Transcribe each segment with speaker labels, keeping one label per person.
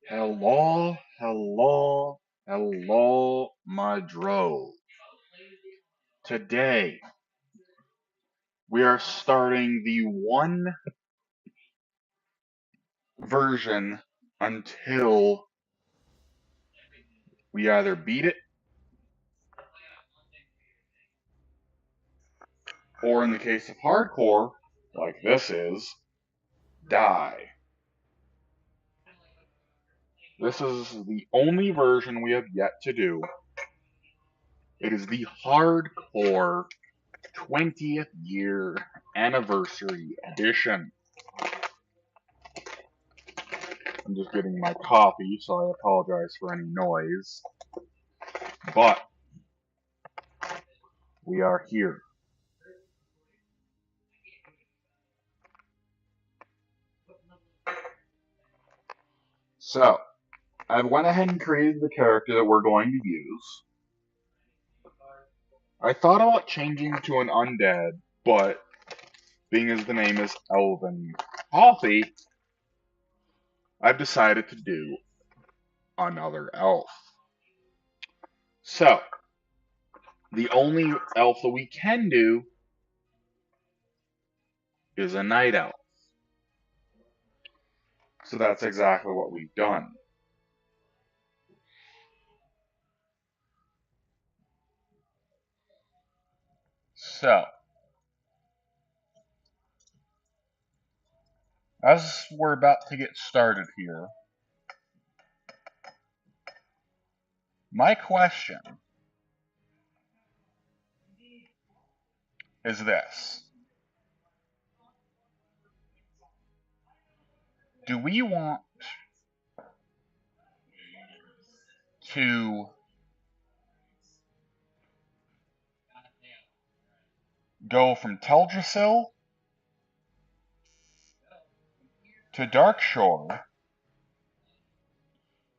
Speaker 1: Hello, hello, hello, my drove. Today, we are starting the one version until we either beat it or, in the case of hardcore, like this is, die. This is the only version we have yet to do. It is the hardcore 20th year anniversary edition. I'm just getting my coffee, so I apologize for any noise. But we are here. So, I went ahead and created the character that we're going to use. I thought about changing to an undead, but being as the name is Elven Coffee, I've decided to do another elf. So, the only elf that we can do is a night elf. So that's exactly what we've done. So, as we're about to get started here, my question is this. Do we want to go from Teldrassil to Darkshore,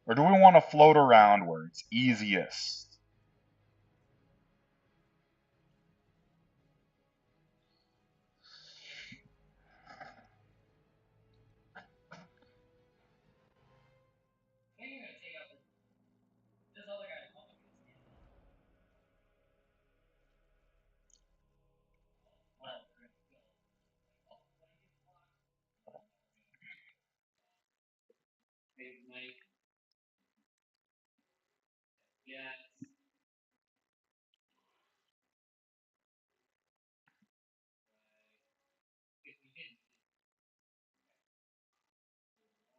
Speaker 1: or do we want to float around where it's easiest?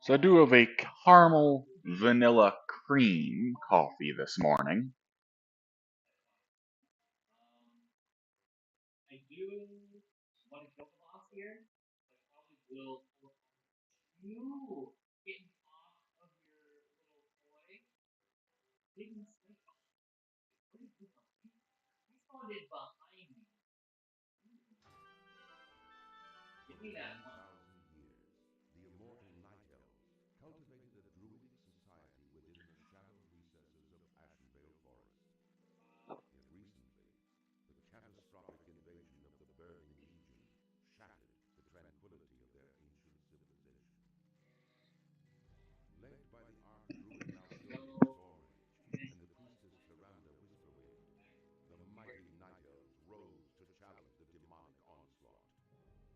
Speaker 1: So I do have a caramel vanilla cream coffee this morning.
Speaker 2: For 10,000 years, the immortal night elves cultivated a druidic society within the shadowed recesses of Ashenvale Forest. Yet recently, the catastrophic invasion of the Burning Legion shattered the tranquility of their ancient civilization. Led by the Archdruid Malthaelian Stormage and the priestess Tyrande Whisperwind, the mighty night elves rose to challenge the demonic onslaught.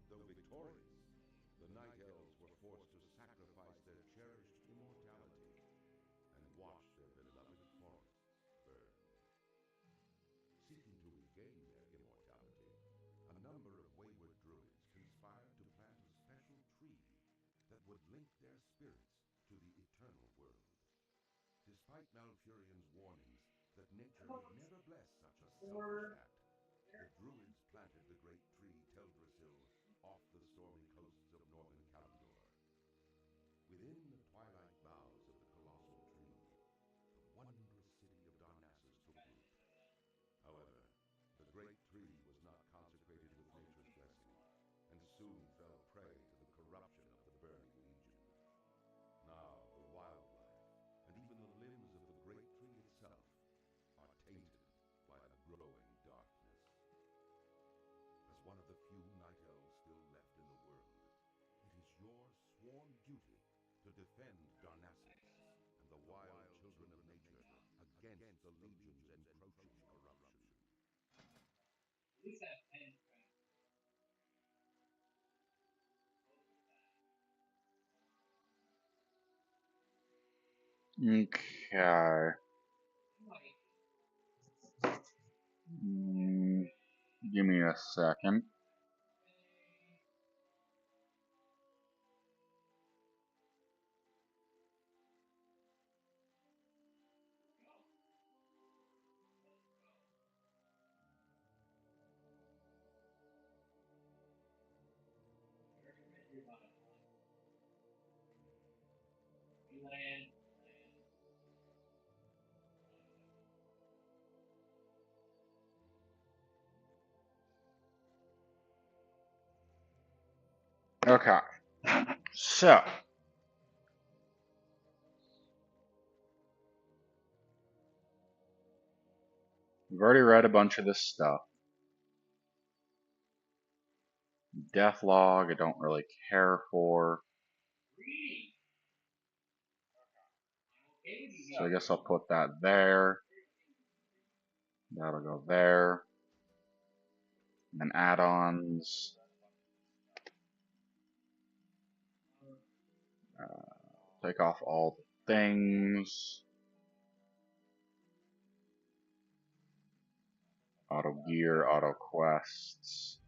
Speaker 2: Though victorious, the Night Elves were forced to sacrifice their cherished immortality and watch their beloved forests burn. Seeking to regain their immortality, a number of wayward druids conspired to plant a special tree that would link their spirits to the eternal world. Despite Malfurion's warnings that nature would never bless such a selfish act, the druids planted the great tree Teldrassil off the stormy coasts of northern Kalimdor. Within the twilight boughs of the colossal tree, the wondrous city of Darnassus took root. However, the great tree was not consecrated with nature's blessing, and soon fell prey to the corruption of the Burning Legion. Now the wildlife, and even the limbs of the great tree itself, are tainted by a growing darkness. As one of the few night elves still left in the world, it is your sworn duty to defend Darnassus. the wild children of nature against the legions and atrocious corruption.
Speaker 1: Okay. Give me a second. Okay. So, we've already read a bunch of this stuff. Death log, I don't really care for. So I guess I'll put that there. That'll go there. And then add-ons. Take off all the things. Auto gear, auto quests.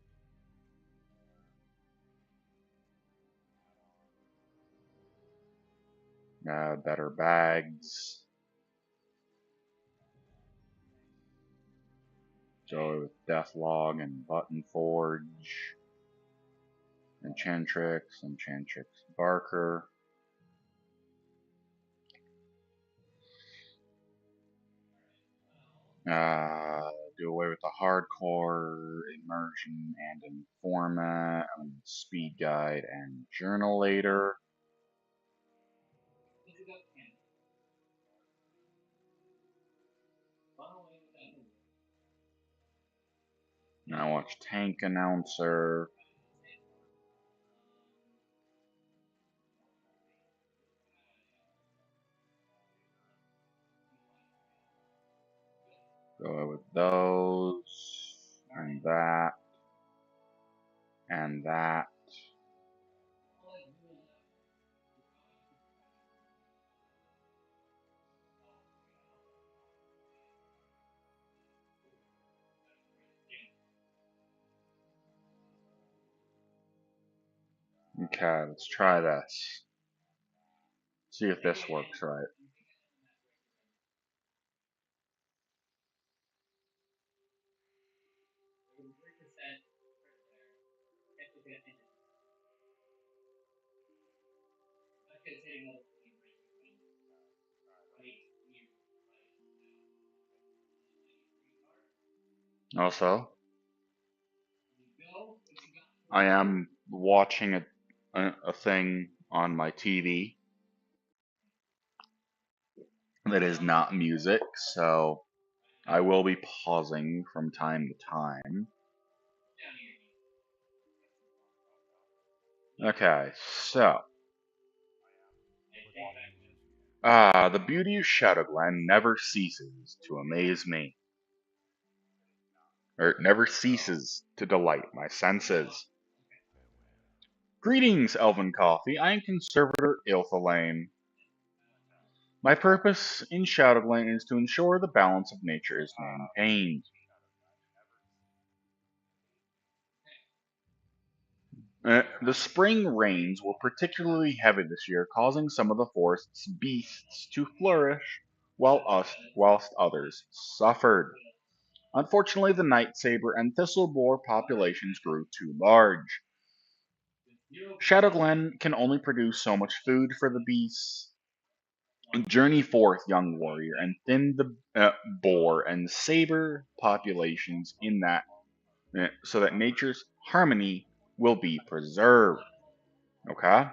Speaker 1: Better bags. Go with Deathlog and Button Forge. Enchantrix, Barker. Do away with the hardcore, immersion, and informant, speed guide, and journalator. Now watch tank announcer. Go with those, and that, and that. Okay, let's try this. See if this works right. Also, I am watching a thing on my TV that is not music, so I will be pausing from time to time. Okay, so the beauty of Shadowglen never ceases to amaze me, or never ceases to delight my senses. Greetings, Elven Coffee. I am Conservator Ilthalane. My purpose in Shadowglen is to ensure the balance of nature is maintained. The spring rains were particularly heavy this year, causing some of the forest's beasts to flourish, whilst others suffered. Unfortunately, the night saber and thistle boar populations grew too large. Shadowglen can only produce so much food for the beasts. Journey forth, young warrior, and thin the boar and saber populations in that, so that nature's harmony will be preserved. Okay.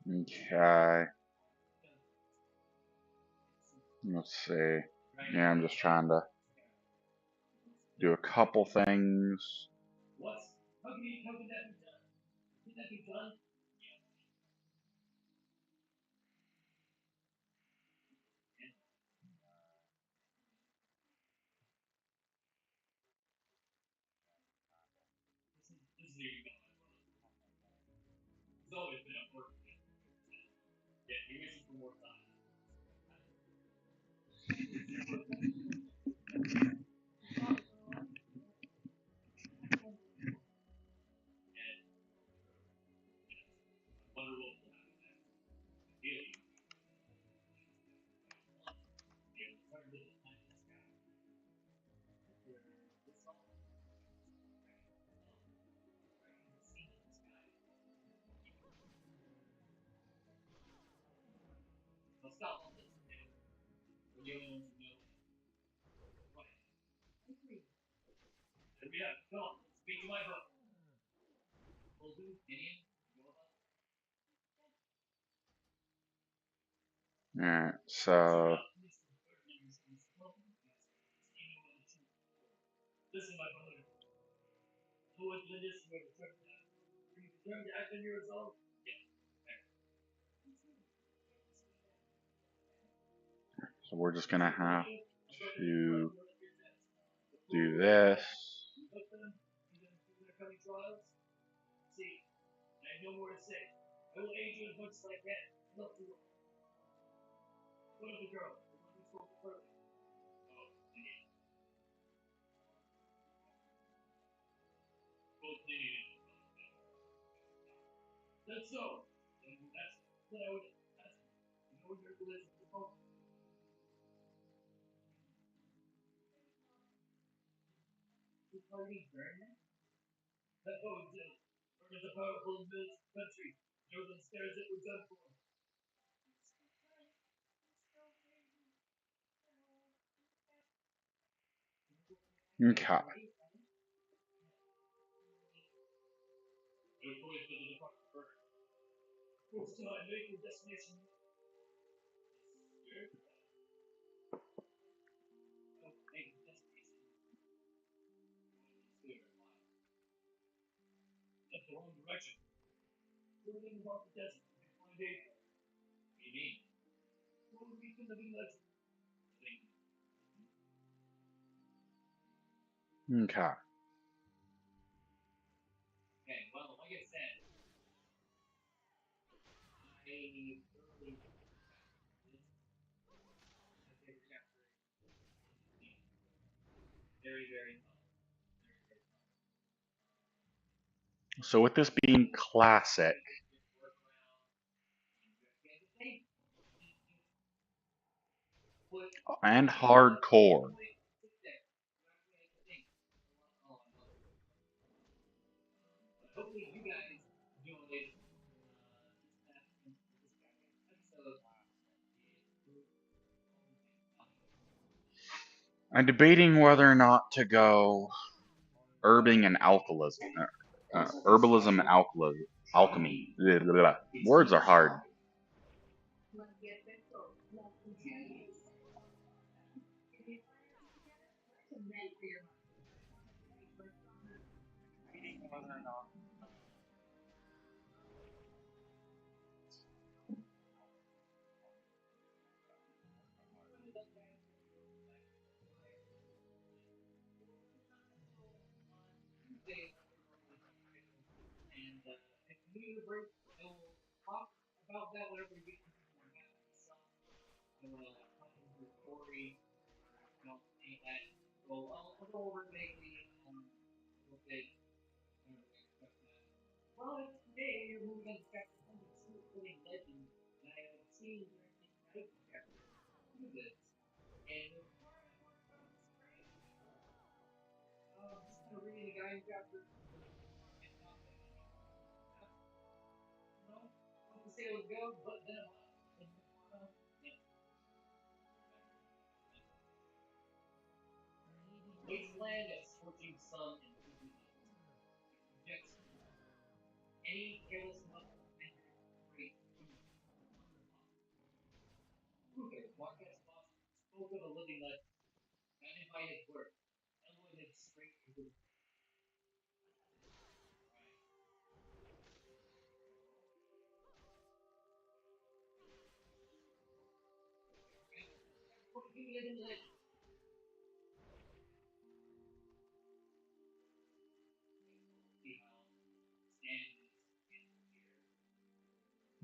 Speaker 1: Okay. Let's see. Yeah, I'm just trying to do a couple things. Alright, so we're just gonna have to do this. Okay. Okay. So with this being classic and hardcore, I'm debating whether or not to go herbing and alcoholism. Herbalism and alchemy. Blah, blah, blah. Words are hard.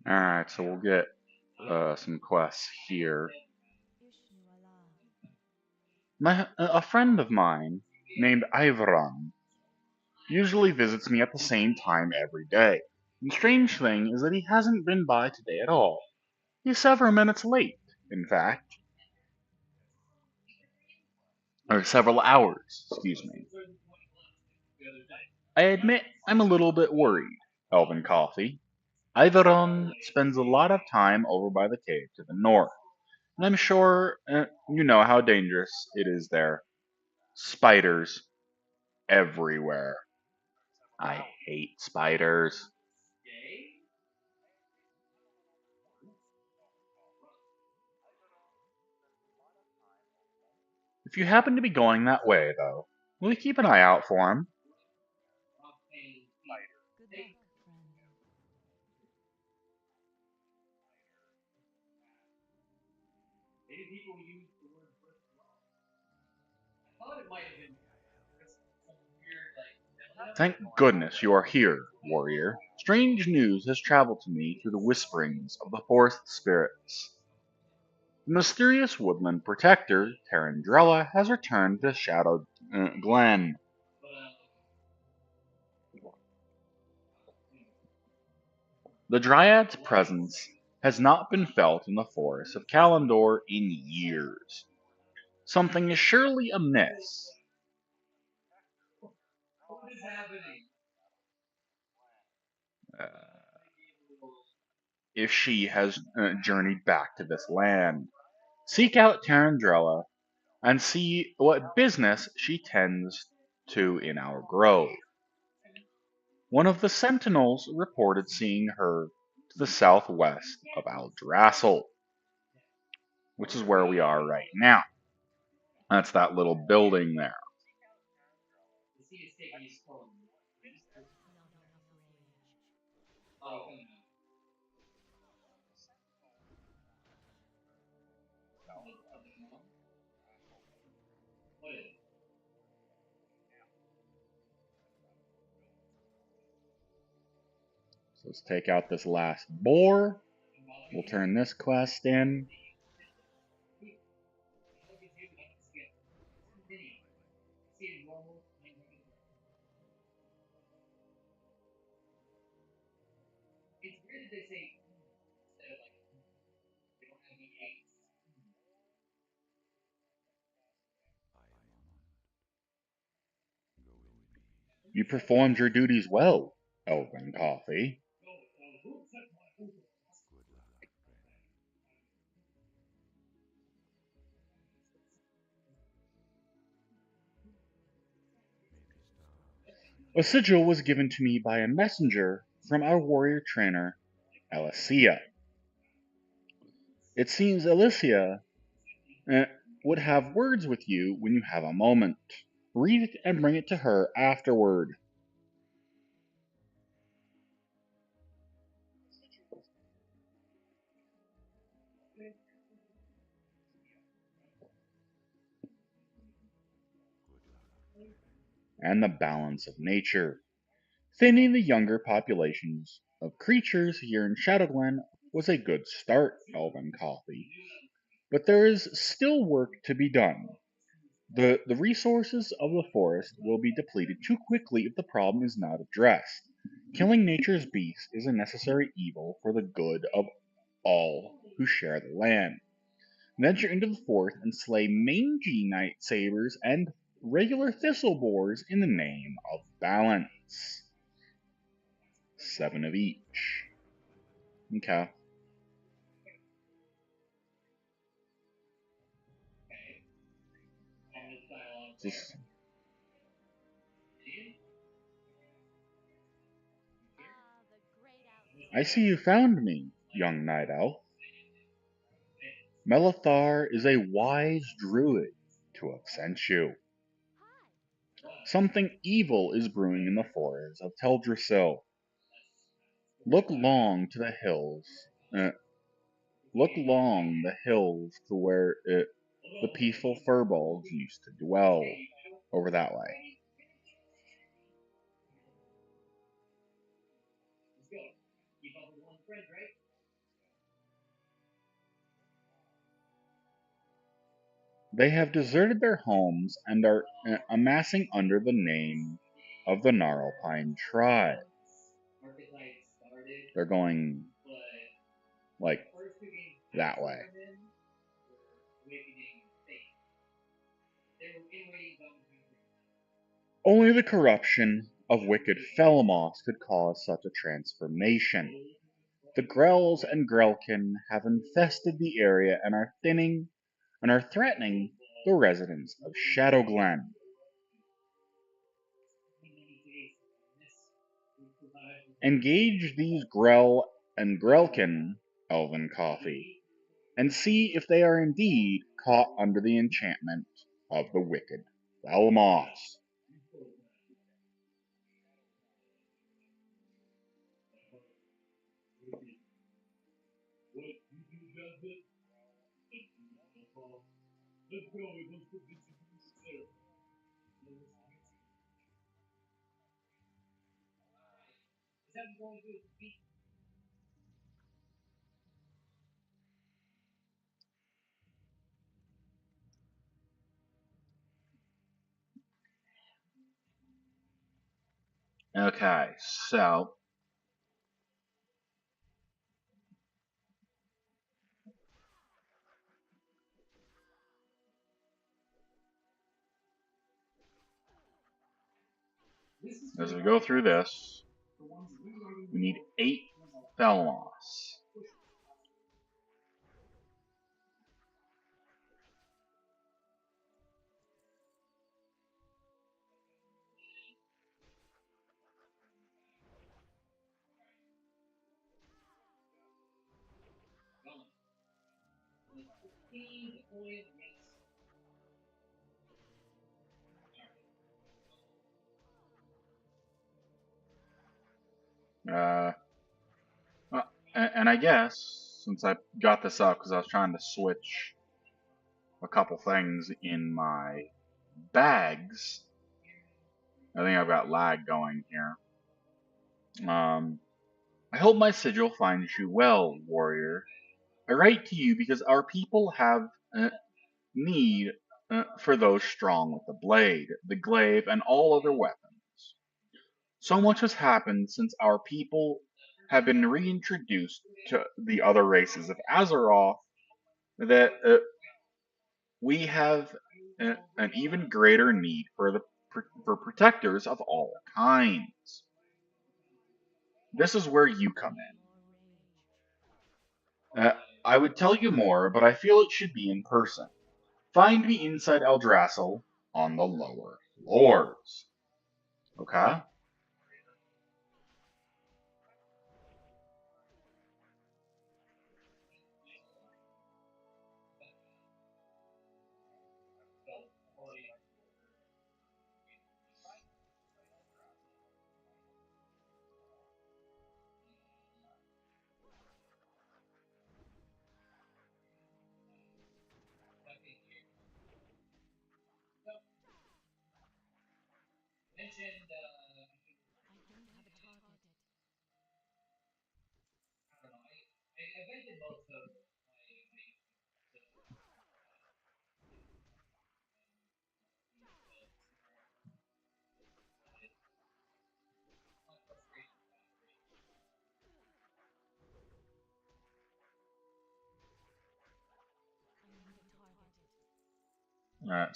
Speaker 1: Alright, so we'll get some quests here. A friend of mine named Ivran usually visits me at the same time every day. The strange thing is that he hasn't been by today at all. He's several minutes late, in fact. Or several hours, excuse me. I admit I'm a little bit worried, Elvin Coffee. Ivaron spends a lot of time over by the cave to the north, and I'm sure you know how dangerous it is there. Spiders everywhere. I hate spiders. If you happen to be going that way, though, will you keep an eye out for him? Thank goodness you are here, warrior. Strange news has traveled to me through the whisperings of the forest spirits. The mysterious woodland protector, Tarandrella, has returned to Shadowed Glen. The Dryad's presence has not been felt in the forests of Kalimdor in years. Something is surely amiss. Uh, if she has journeyed back to this land. Seek out Tarandrella and see what business she tends to in our grove. One of the sentinels reported seeing her to the southwest of Aldrassil, which is where we are right now. That's that little building there. So let's take out this last boar. We'll turn this quest in. You performed your duties well, Elvin Coffee. A sigil was given to me by a messenger from our warrior trainer, Alicia. It seems Alicia would have words with you when you have a moment. Read it and bring it to her afterward. And the balance of nature. Thinning the younger populations of creatures here in Shadowglen was a good start, Elven Coffee. But there is still work to be done. The resources of the forest will be depleted too quickly if the problem is not addressed. Killing nature's beasts is a necessary evil for the good of all who share the land. Venture into the forest and slay mangy night sabers and regular thistle boars in the name of balance. 7 of each. Okay. Just, I see you found me, young night elf. Melithar is a wise druid to have sent you. Something evil is brewing in the forests of Teldrassil. Look long to the hills. Look long the hills to where the peaceful furballs used to dwell. Over that way. They have deserted their homes and are amassing under the name of the Gnarlpine tribe. They're going like that way. Only the corruption of wicked Felamos could cause such a transformation. The Grells and Grelkin have infested the area and are threatening the residents of Shadowglen. Engage these Grell and Grelkin, Elven Coffee, and see if they are indeed caught under the enchantment of the wicked Felamos. Okay, so as we go through this, we need 8 Felamos. Uh, and I guess, since I got this up because I was trying to switch a couple things in my bags, I think I've got lag going here. I hope my sigil finds you well, warrior. I write to you because our people have need for those strong with the blade, the glaive, and all other weapons. So much has happened since our people have been reintroduced to the other races of Azeroth that we have an even greater need for protectors of all kinds. This is where you come in. I would tell you more, but I feel it should be in person. Find me inside Eldrassil on the lower floors. Okay?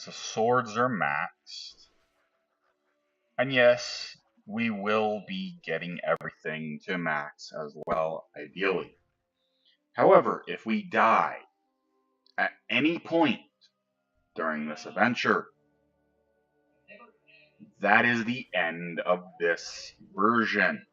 Speaker 1: So swords are maxed. And yes, we will be getting everything to max as well, ideally. However, if we die at any point during this adventure, that is the end of this version.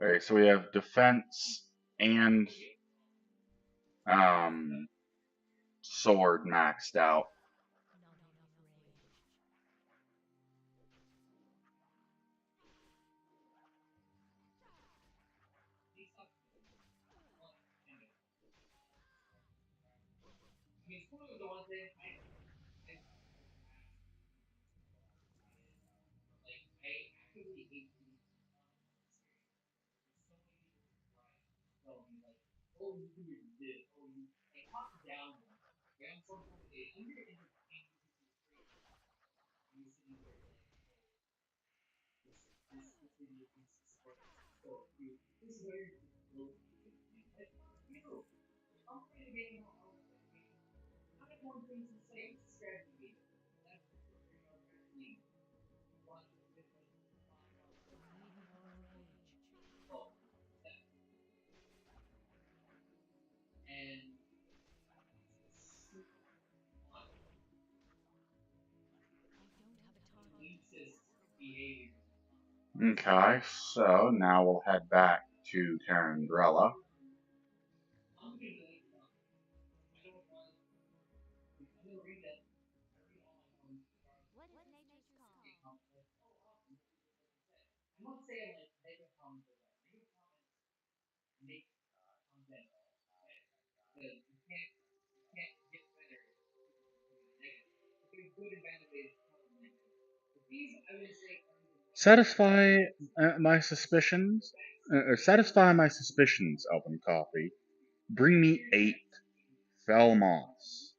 Speaker 1: Okay, so we have defense and um, sword maxed out. Okay, so now we'll head back to Terrandrella. Satisfy my suspicions. Satisfy my suspicions, Elven Coffee. Bring me 8 fell moss.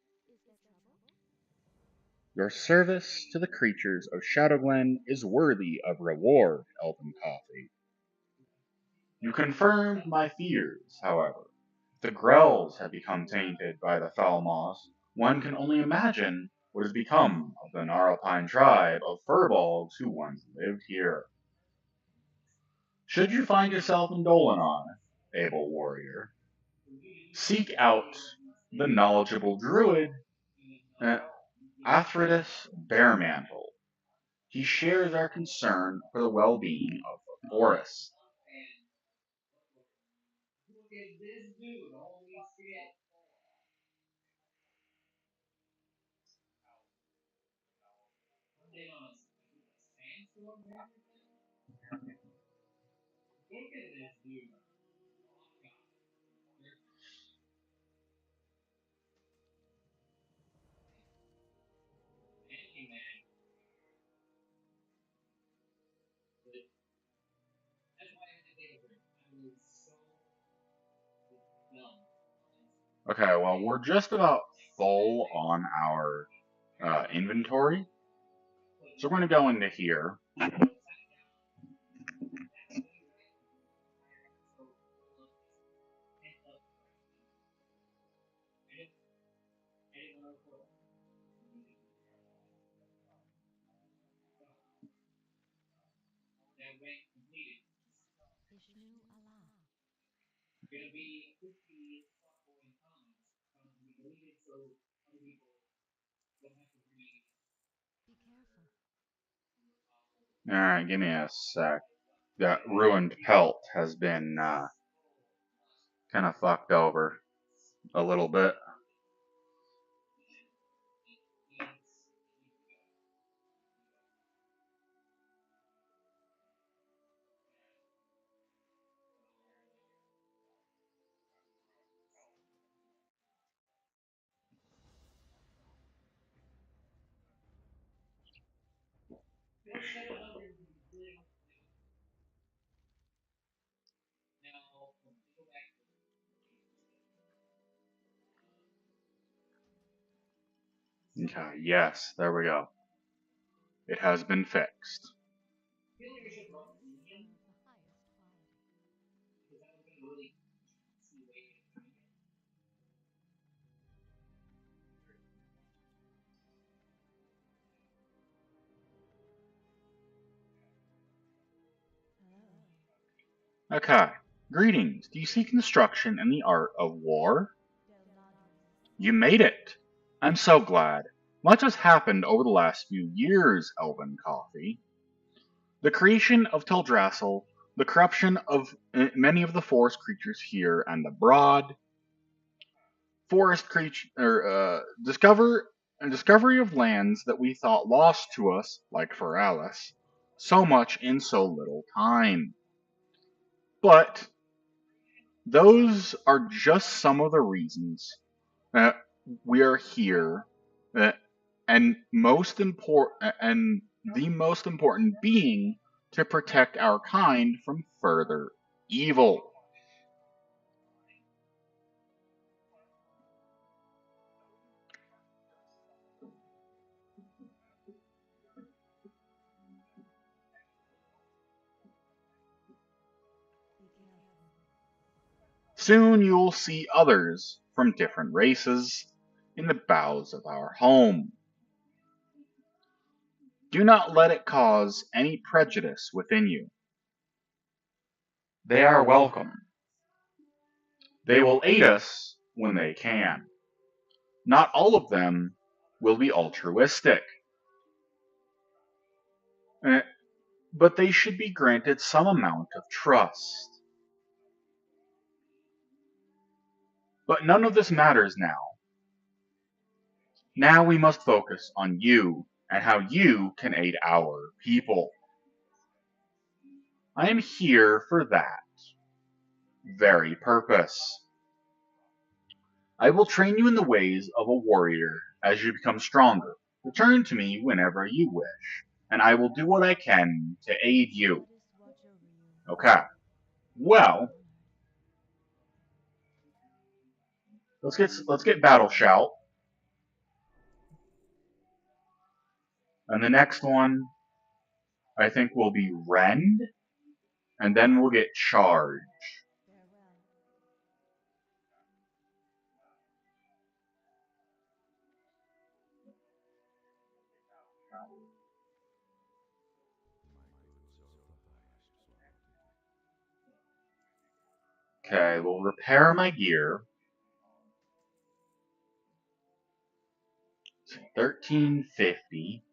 Speaker 1: Your service to the creatures of Shadowglen is worthy of reward, Elven Coffee. You confirmed my fears, however. If the Grells have become tainted by the foul moss, one can only imagine what has become of the Gnarlpine tribe of furbolgs who once lived here. Should you find yourself in Dolanon, able warrior, seek out the knowledgeable druid Aphrodis Bearmantle. He shares our concern for the well-being of the forest. Okay, well, we're just about full on our inventory. So we're going to go into here. Alright, give me a sec. That ruined pelt has been kind of fucked over a little bit. Okay, yes, there we go. It has been fixed. Okay. Greetings. Do you seek instruction in the art of war? You made it. I'm so glad. Much has happened over the last few years, Elven Coffee. The creation of Teldrassil, the corruption of many of the forest creatures here and abroad, forest creature discovery of lands that we thought lost to us, like Feralis, so much in so little time. But those are just some of the reasons that we are here, uh, and the most important being to protect our kind from further evil. Soon you will see others from different races in the boughs of our home. Do not let it cause any prejudice within you. They are welcome. They will aid us when they can. Not all of them will be altruistic, eh, but they should be granted some amount of trust. But none of this matters now. Now we must focus on you and how you can aid our people. I am here for that very purpose. I will train you in the ways of a warrior as you become stronger. Return to me whenever you wish, and I will do what I can to aid you. Okay. Well, let's get Battle Shout, and the next one I think will be Rend, and then we'll get Charge. Okay, we'll repair my gear. 1350.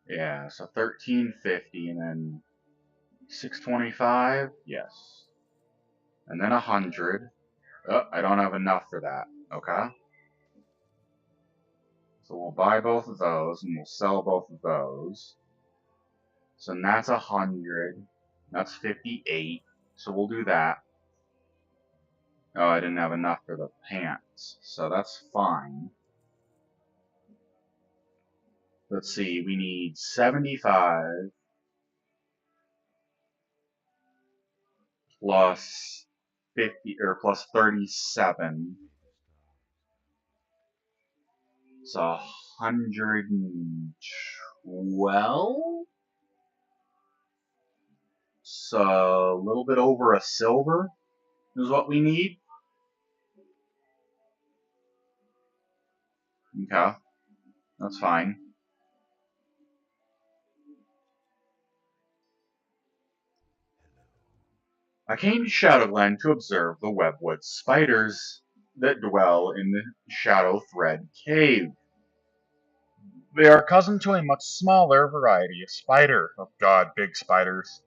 Speaker 1: Yeah, so 1350 and then 625. Yes. And then 100. Oh, I don't have enough for that. Okay. So we'll buy both of those and we'll sell both of those. So that's 100. That's 58. So we'll do that. Oh, I didn't have enough for the pants. So that's fine. Let's see, we need 75 plus 50 or plus 37. It's 112. So a little bit over a silver is what we need. Okay, that's fine. I came to Shadowland to observe the webwood spiders that dwell in the Shadow Thread Cave. They are cousin to a much smaller variety of spider. Oh god, big spiders.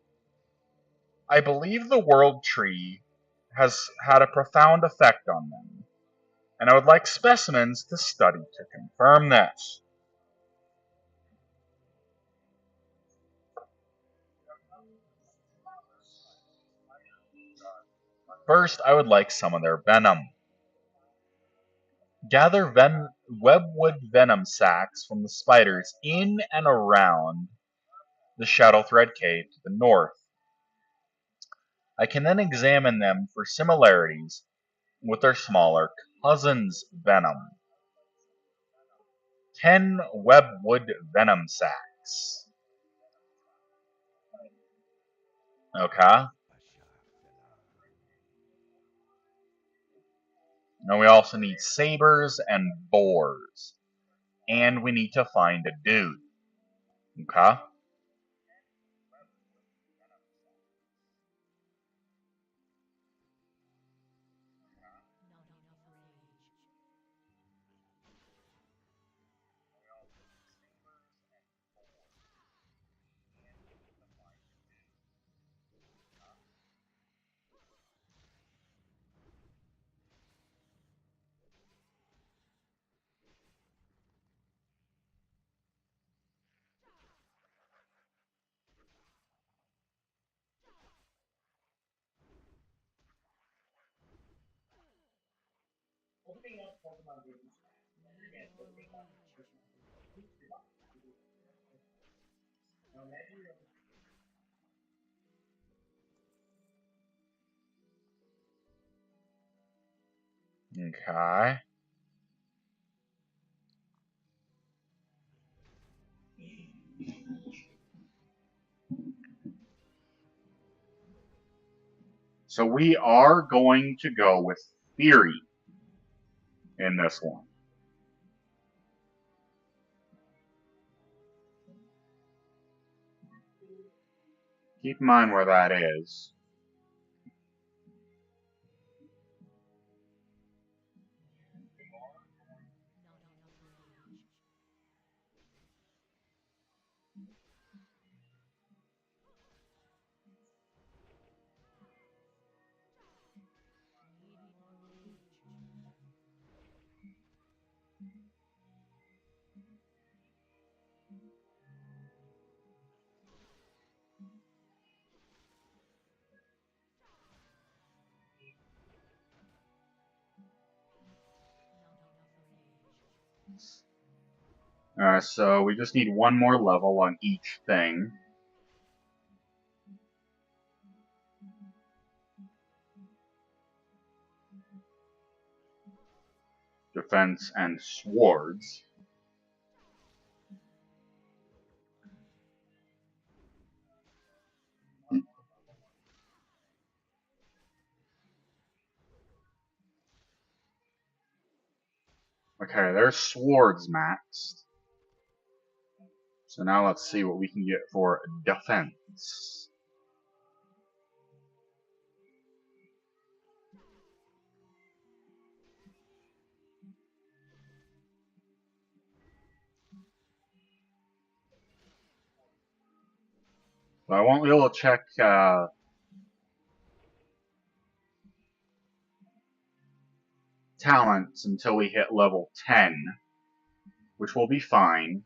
Speaker 1: I believe the World Tree has had a profound effect on them, and I would like specimens to study to confirm this. First, I would like some of their venom. Gather webwood venom sacs from the spiders in and around the Shadow Thread Cave to the north. I can then examine them for similarities with their smaller cousin's venom. 10 webwood venom sacs. Okay. Now we also need sabers and boars. And we need to find a dude. Okay. Okay. So we are going to go with theory in this one. Keep in mind where that is. So we just need one more level on each thing. Defense and swords. Okay, there's swords maxed. So now let's see what we can get for defense. So I won't be able to check talents until we hit level 10, which will be fine.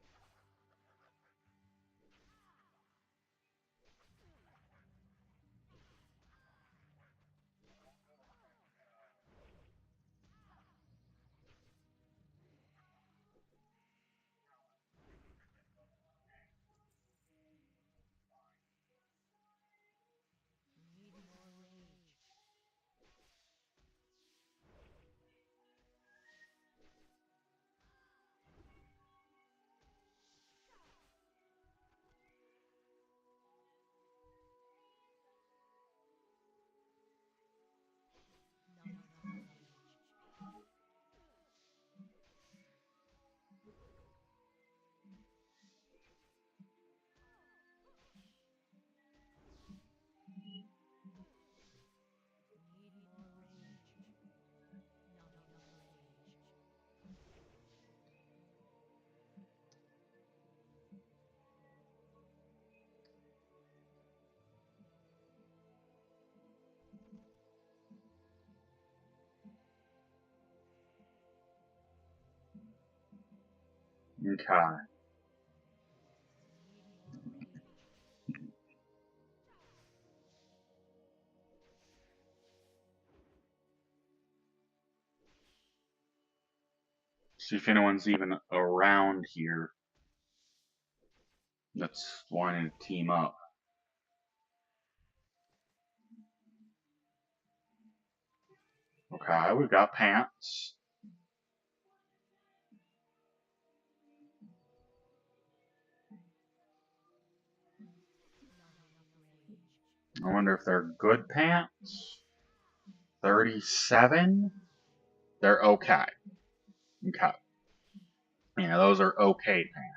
Speaker 1: Okay. See if anyone's even around here that's wanting to team up. Okay, we've got pants. I wonder if they're good pants. 37? They're okay. Okay. Yeah, those are okay pants.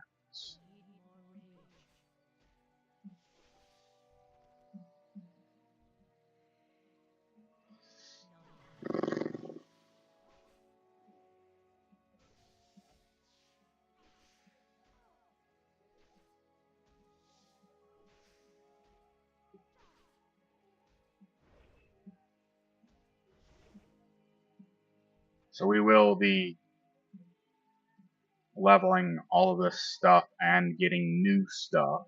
Speaker 1: So we will be leveling all of this stuff and getting new stuff.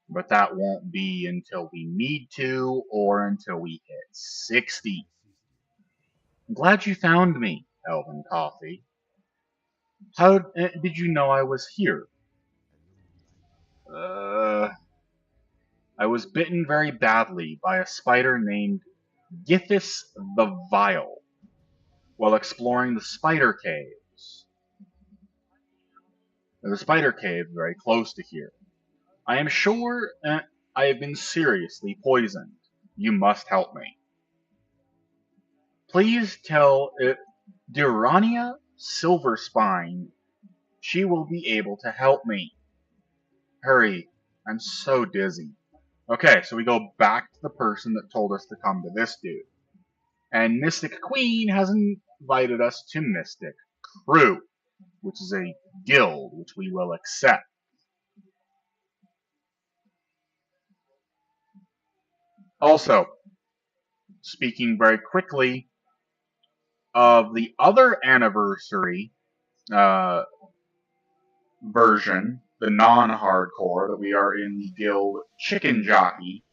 Speaker 1: But that won't be until we need to or until we hit 60. I'm glad you found me, Elvin Coffee. How did you know I was here? Uh, I was bitten very badly by a spider named Githis the Vile while exploring the spider caves. There's a spider cave very close to here. I am sure I have been seriously poisoned. You must help me. Please tell Durania Silverspine she will be able to help me. Hurry, I'm so dizzy. Okay, so we go back to the person that told us to come to this dude. And Mystic Queen has invited us to Mystic Crew, which is a guild which we will accept. Also, speaking very quickly of the other Anniversary uh, version, the non-hardcore, that we are in the guild Chicken Jockey.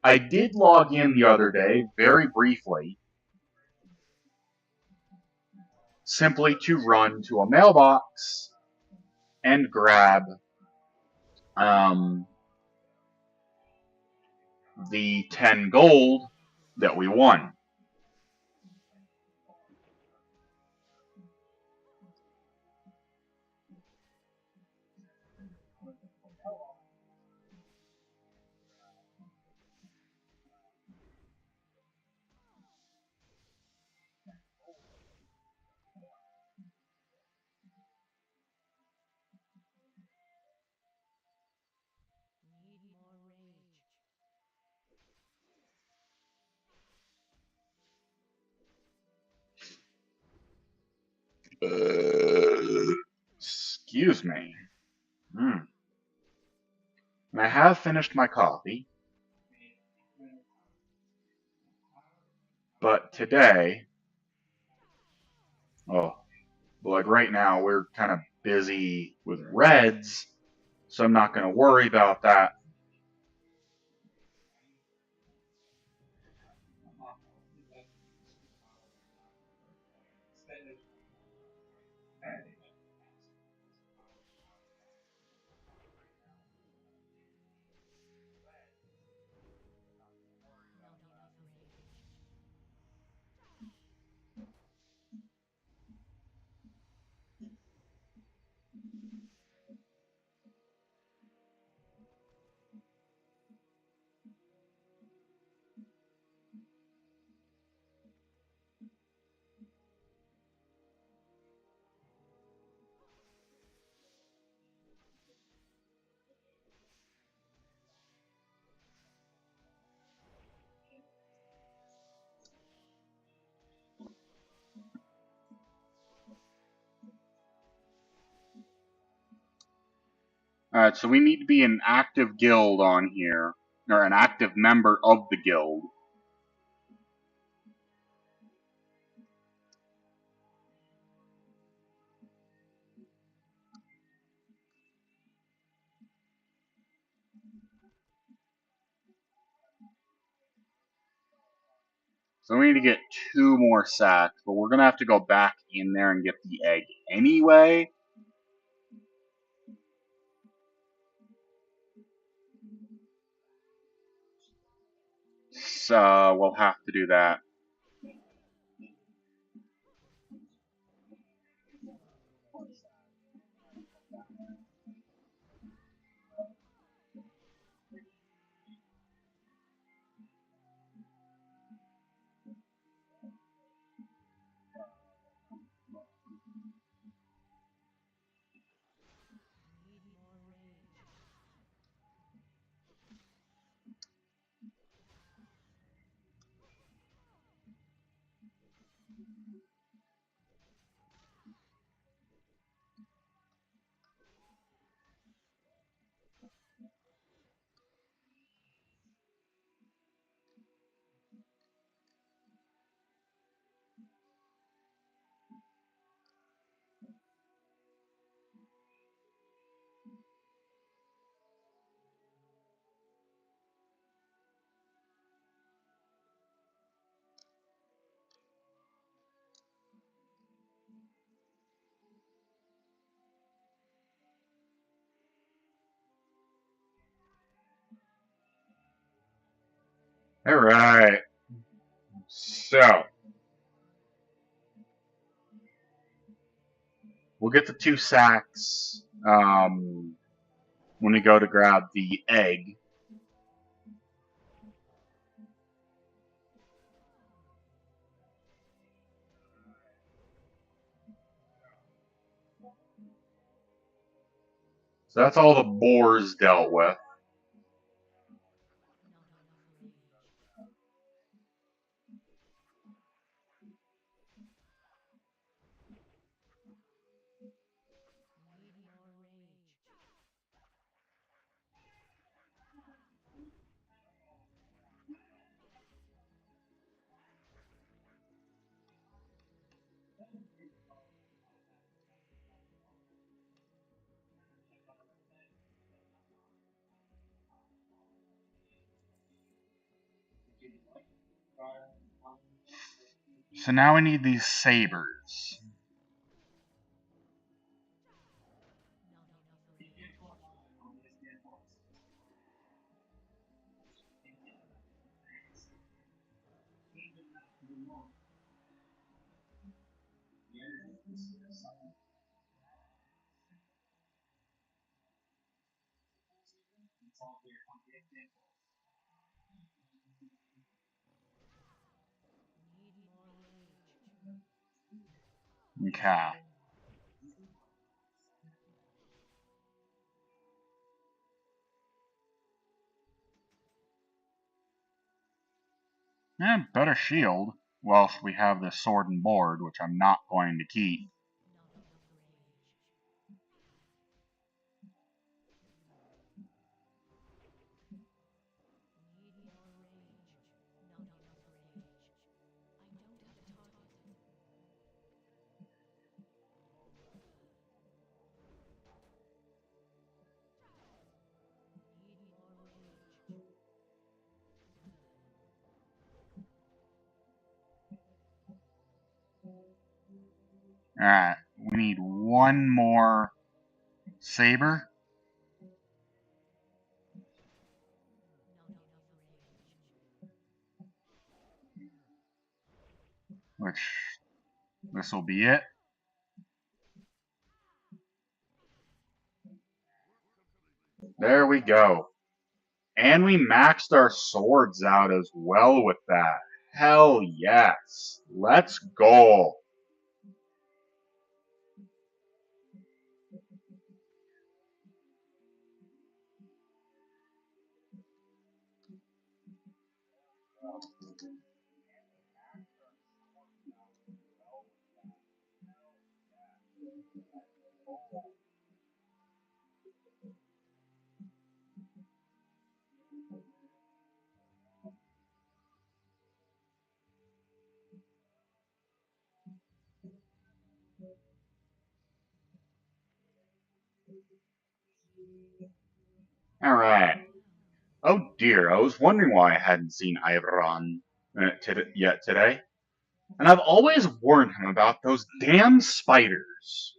Speaker 1: I did log in the other day, very briefly, simply to run to a mailbox and grab the 10 gold that we won. Excuse me. And I have finished my coffee, but today, oh, like right now, we're kind of busy with reds, so I'm not going to worry about that. Alright, so we need to be an active guild on here, or an active member of the guild. So we need to get 2 more sacks, but we're going to have to go back in there and get the egg anyway. So we'll have to do that. Alright. So we'll get the 2 sacks when we go to grab the egg. So that's all the boars dealt with. So now we need these sabers. Okay. And better shield. Whilst we have this sword and board, which I'm not going to keep. Alright, we need 1 more saber. Which, this will be it. There we go. And we maxed our swords out as well with that. Hell yes. Let's go. Alright. Oh dear, I was wondering why I hadn't seen Iron. yet today. And I've always warned him about those damn spiders.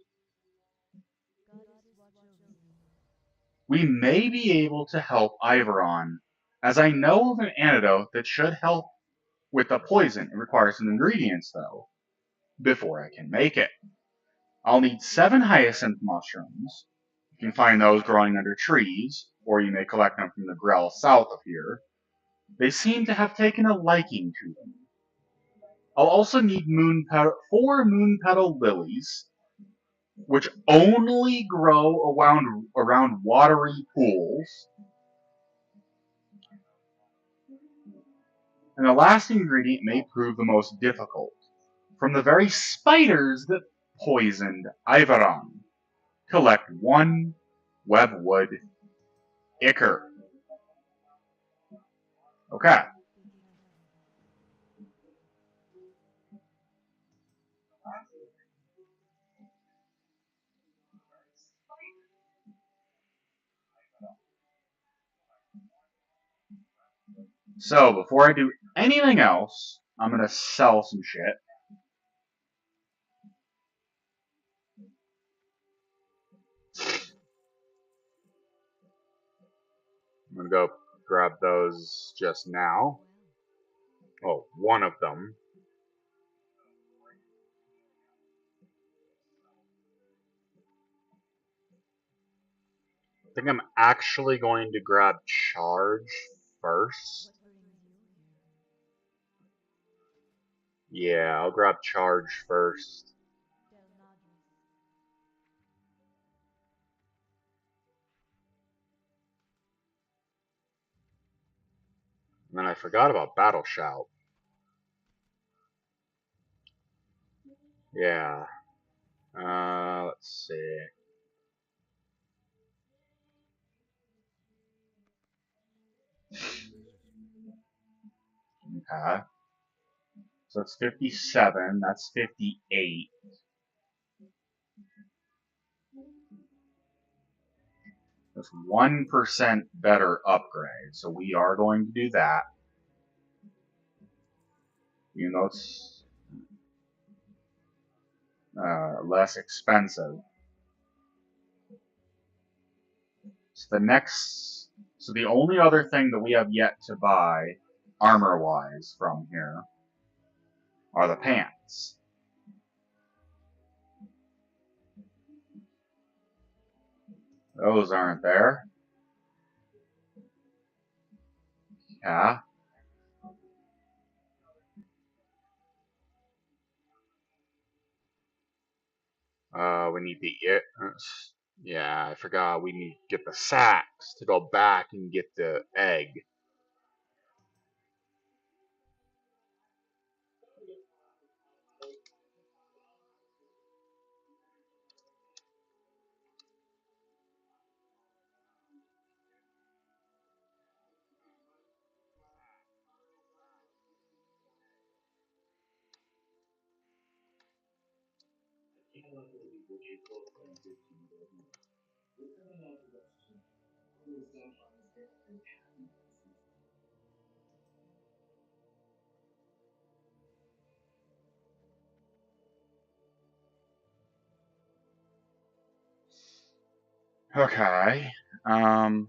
Speaker 1: We may be able to help Iveron, as I know of an antidote that should help with the poison. It requires some ingredients, though, before I can make it. I'll need 7 hyacinth mushrooms. You can find those growing under trees, or you may collect them from the grell south of here. They seem to have taken a liking to them. I'll also need 4 moon petal lilies, which only grow around watery pools. And the last ingredient may prove the most difficult. From the very spiders that poisoned Iveron, collect 1 webwood ichor. Okay. So before I do anything else, I'm gonna sell some shit. I'm gonna go grab those just now. Oh, one of them. I think I'm actually going to grab charge first. Yeah, I'll grab charge first. And then I forgot about battle shout. Yeah. Let's see. Okay. So it's 57. That's 58. That's 1% better upgrade. So we are going to do that. Even though it's less expensive. So the only other thing that we have yet to buy, armor-wise, from here, are the pants. Those aren't there. Yeah. We need the yeah, I forgot. We need to get the sacks to go back and get the egg. Okay. Um.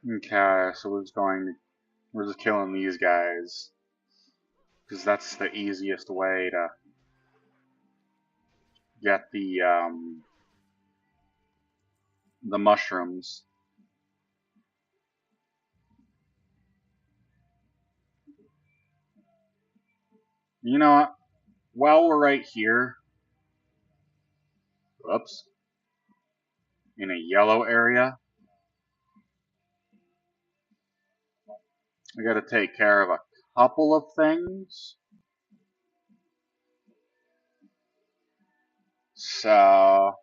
Speaker 3: Okay, so we're just killing these guys because that's the easiest way to get the mushrooms. You know what? While we're right here, oops, in a yellow area, we got to take care of a couple of things. So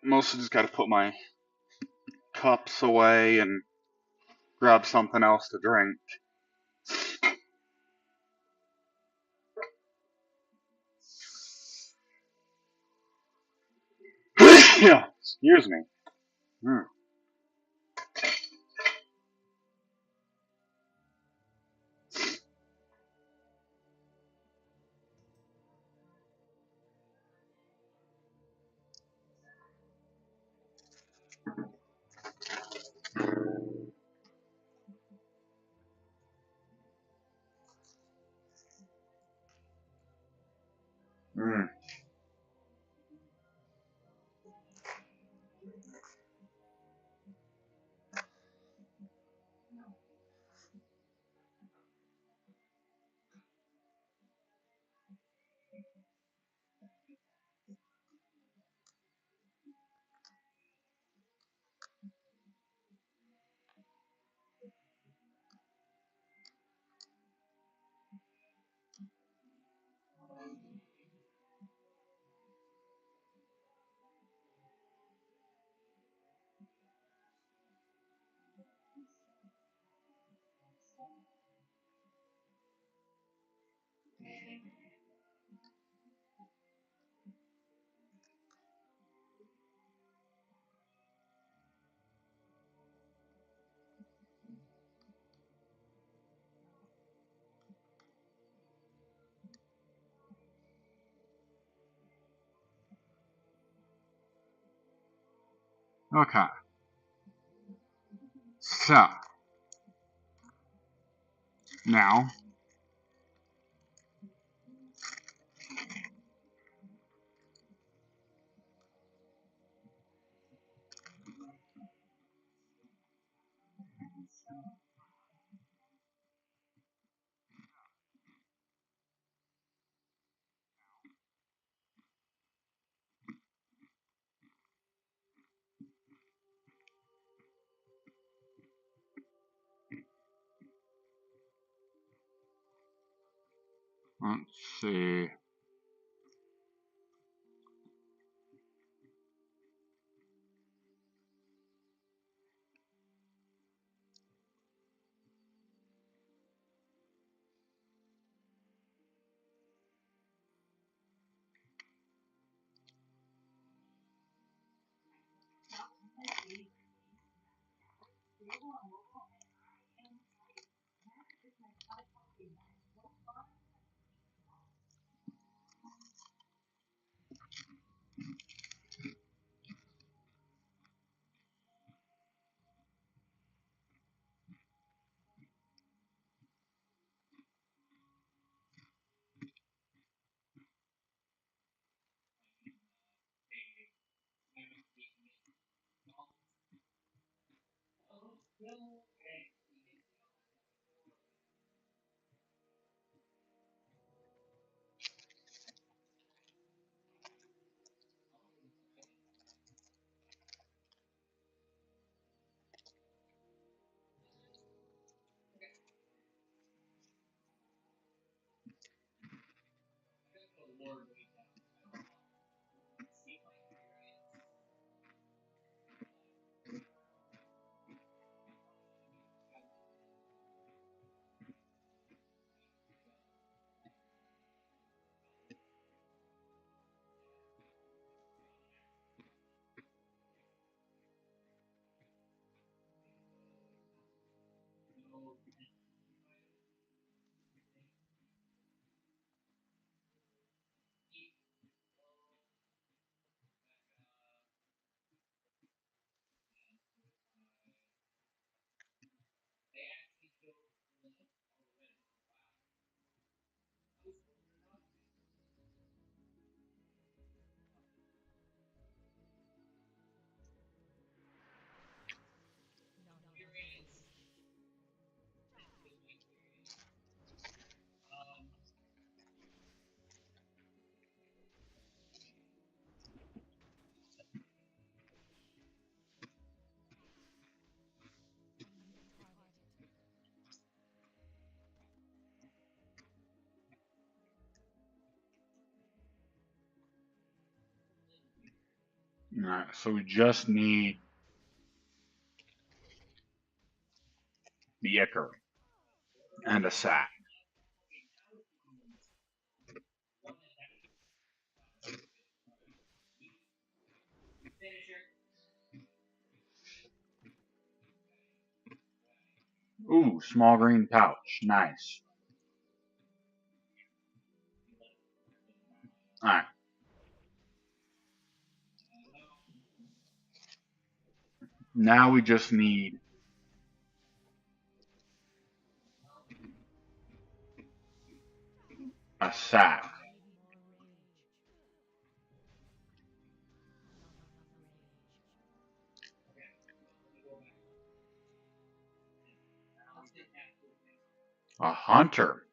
Speaker 3: mostly just got to put my cups away and grab something else to drink. Yeah, excuse me. Mm. Mm. Okay, so now let's see.
Speaker 1: Alright, so we just need the ichor and a sack. Ooh, small green pouch. Nice. Alright. Now we just need a sack. A hunter.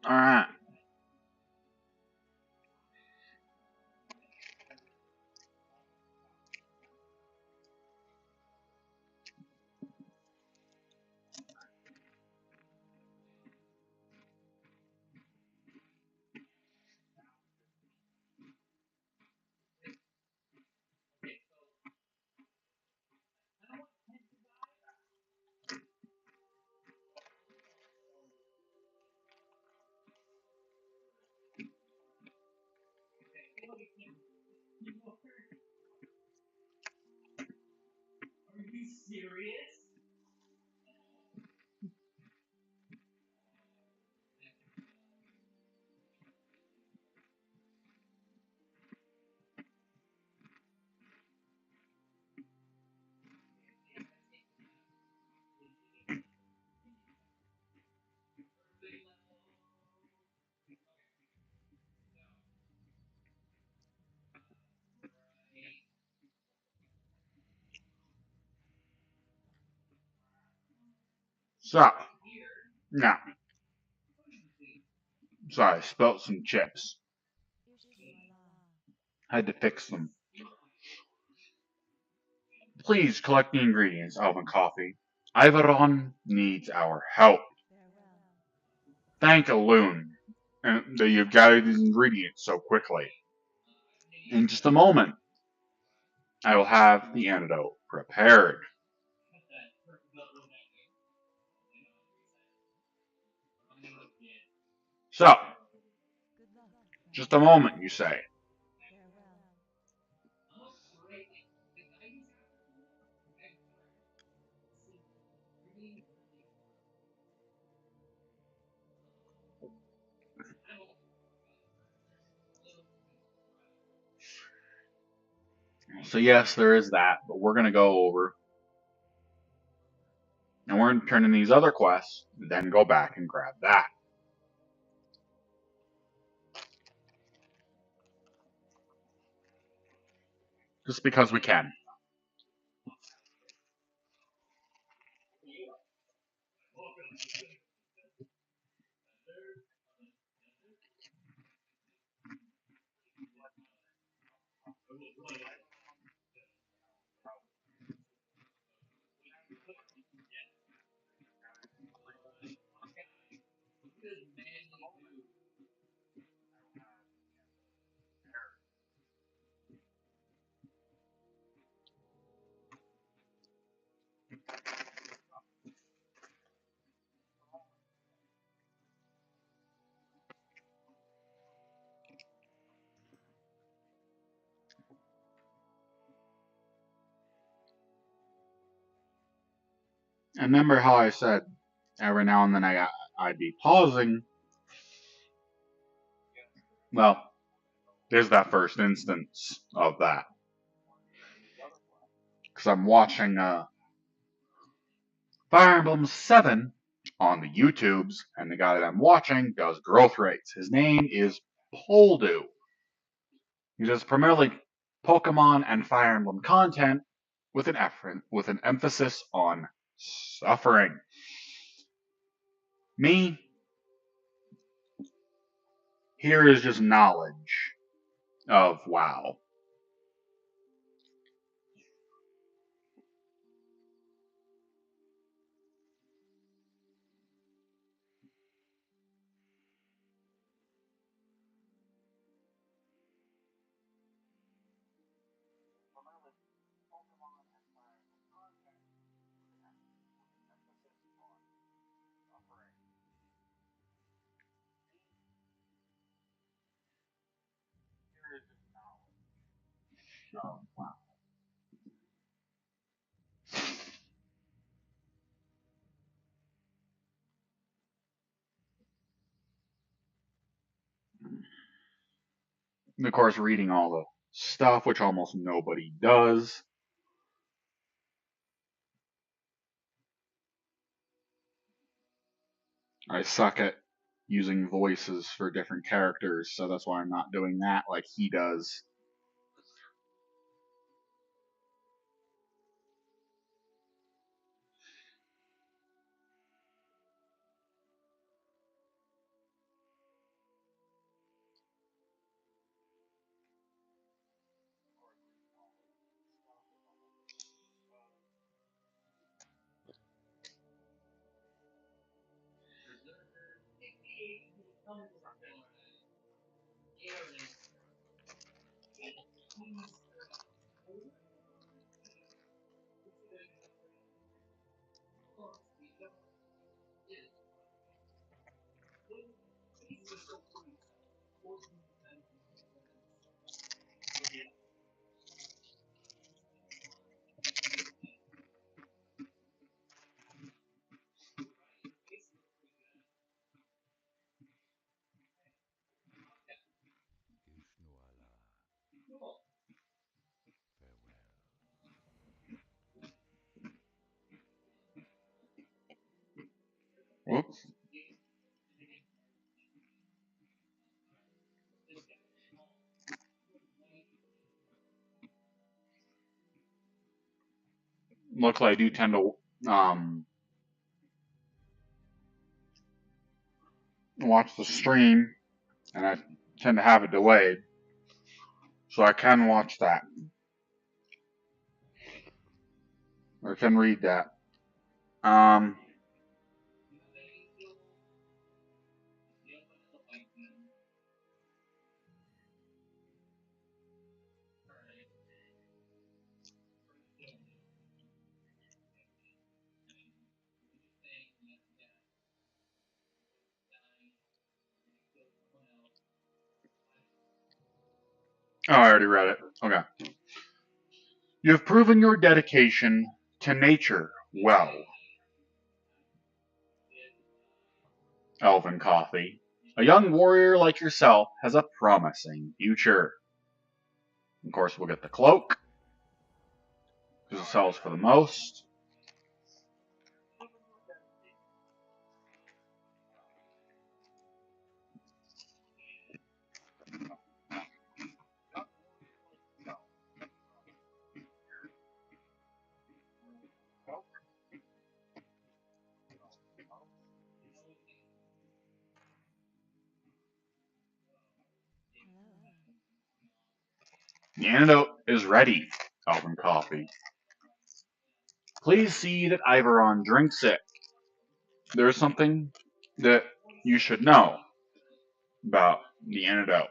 Speaker 1: Alright. So, now, sorry, I spilled some chips. Had to fix them. Please collect the ingredients, Alvin Coffee. Ivaron needs our help. Thank Alun that you've gathered these ingredients so quickly. In just a moment, I will have the antidote prepared. So, just a moment, you say. So, yes, there is that, but we're going to go over and we're going to turn in these other quests, then go back and grab that. Just because we can. And remember how I said every now and then I'd be pausing? Well, there's that first instance of that. Because I'm watching Fire Emblem 7 on the YouTubes, and the guy that I'm watching does growth rates. His name is Poldu. He does primarily Pokemon and Fire Emblem content with an emphasis on suffering. Me, here is just knowledge of WoW. And of course, reading all the stuff, which almost nobody does. I suck at using voices for different characters, so that's why I'm not doing that like he does. Whoops. Luckily, I do tend to watch the stream, and I tend to have it delayed, so I can watch that. Or can read that. Um, oh, I already read it. Okay. You have proven your dedication to nature well, Elven Coffee. A young warrior like yourself has a promising future. Of course, we'll get the cloak, because it sells for the most. The antidote is ready, Elven Coffee. Please see that Iveron drinks it. There is something that you should know about the antidote.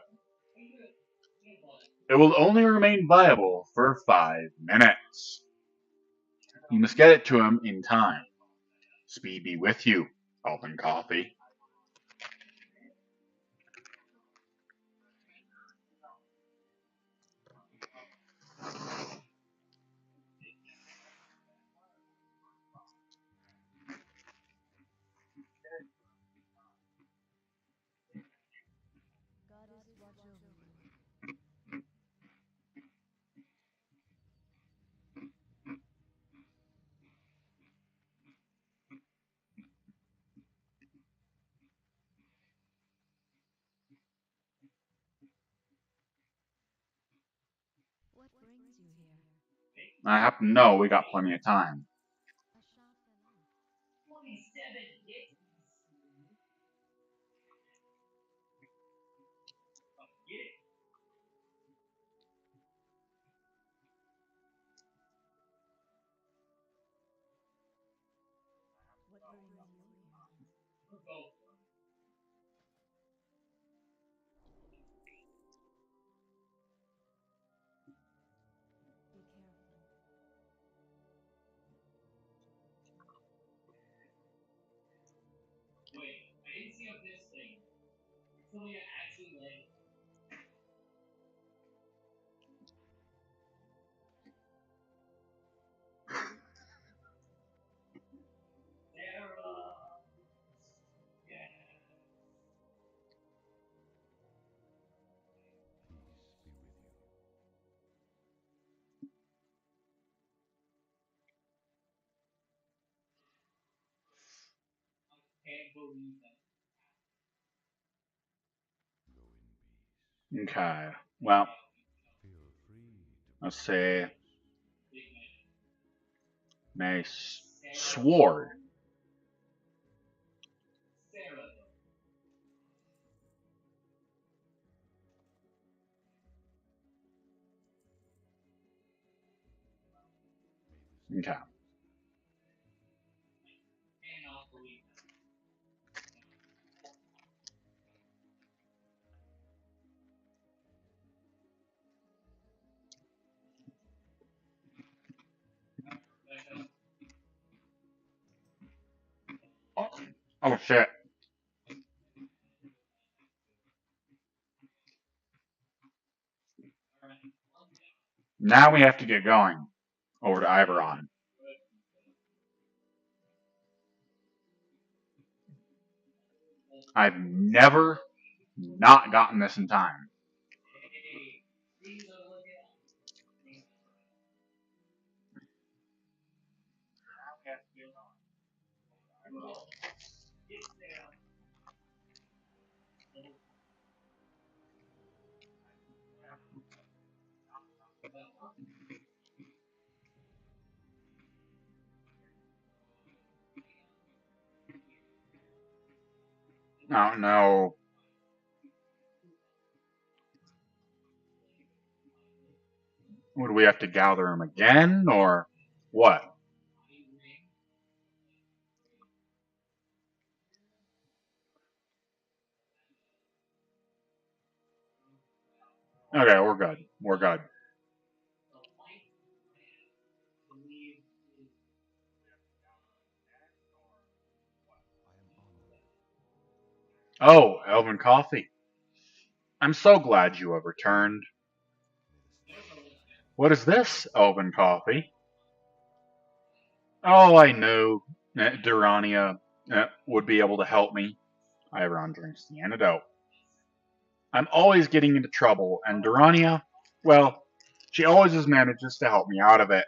Speaker 1: It will only remain viable for 5 minutes. You must get it to him in time. Speed be with you, Elven Coffee. I happen to know we got plenty of time.
Speaker 2: Peace be with you. Go in peace.
Speaker 1: Okay. Well,
Speaker 2: Feel free to
Speaker 1: let's
Speaker 2: break
Speaker 1: see.
Speaker 2: rules.
Speaker 1: Nice sword.
Speaker 2: May the
Speaker 1: Okay.
Speaker 2: stars
Speaker 1: Oh shit. Now we have to get going over to Iveron. I've never not gotten this in time. I don't know. Would we have to gather him again, or what? Okay, we're good. We're good.
Speaker 2: I am honored.
Speaker 1: Oh, Elvin Coffee. I'm so glad you have returned.
Speaker 2: May the stars
Speaker 1: What is this, Elvin Coffee? Oh, I knew Durania would be able to help me. Iron drinks the antidote. I'm always getting into trouble, and Durania, well, she always just manages to help me out of it.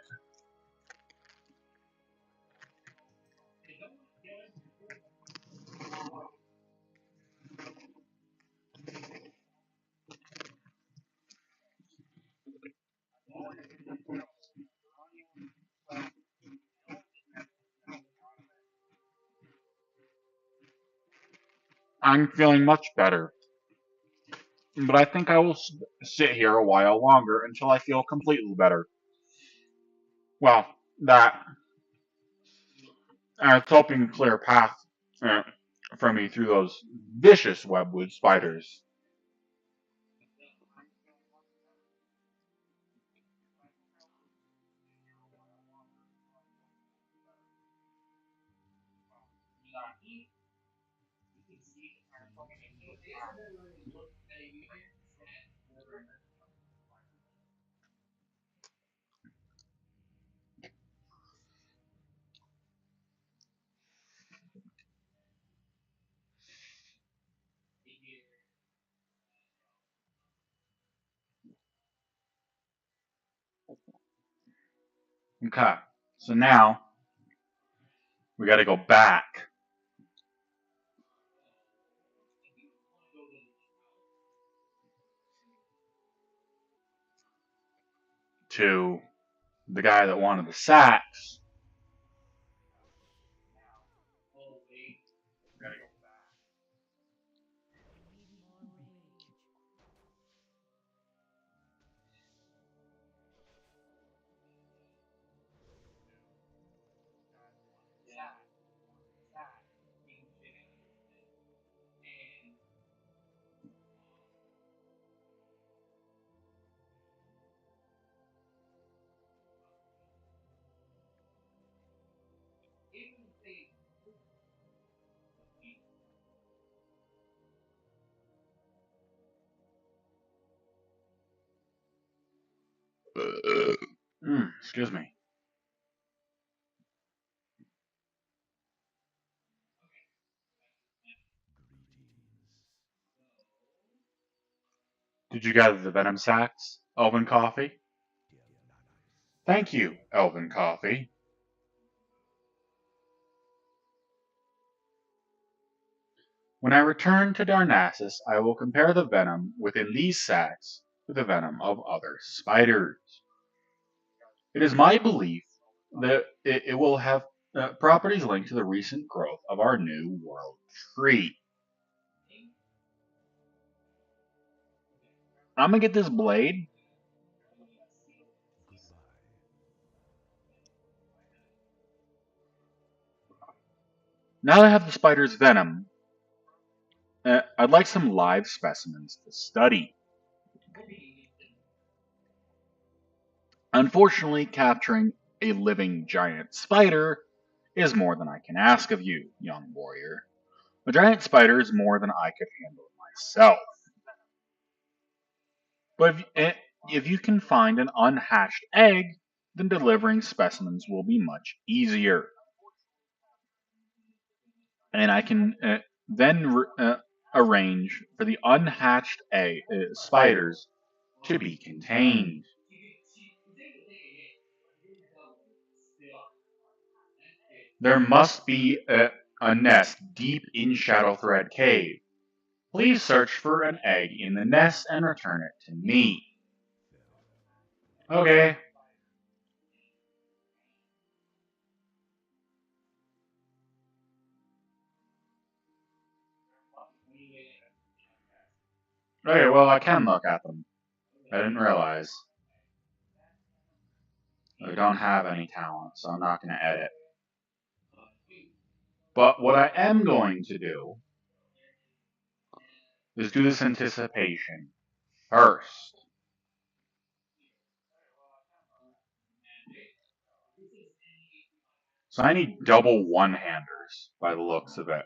Speaker 1: I'm feeling much better, but I think I will sit here a while longer until I feel completely better. Well, that it's helping clear a path uh, for me through those vicious webwood spiders.
Speaker 2: the motion of time.
Speaker 1: Okay, so now we got to go back to the guy that wanted the sacks. Excuse me. Did you gather the venom sacks, Elven Coffee? Thank you, Elven Coffee. When I return to Darnassus, I will compare the venom within these sacks to the venom of other spiders. It is my belief that it will have properties linked to the recent growth of our new world tree. I'm gonna get this blade. Now that I have the spider's venom, I'd like some live specimens to study. Unfortunately, capturing a living giant spider is more than I can ask of you, young warrior. A giant spider is more than I could handle myself. But if you can find an unhatched egg, then delivering specimens will be much easier. And I can then arrange for the unhatched spiders to be contained. There must be a nest deep in Shadowthread Cave. Please search for an egg in the nest and return it to me. Okay. Okay, well, I can look at them. I didn't realize. I don't have any talent, so I'm not going to edit. But what I am going to do is do this anticipation first. So I need double one-handers by the looks of it.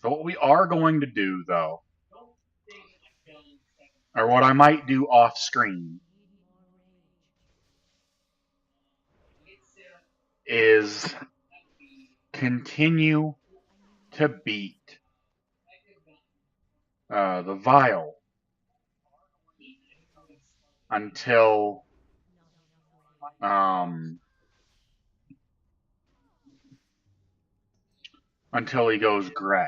Speaker 1: So what we are going to do, though, or what I might do off screen, is continue to beat the vial until um, until he goes gray.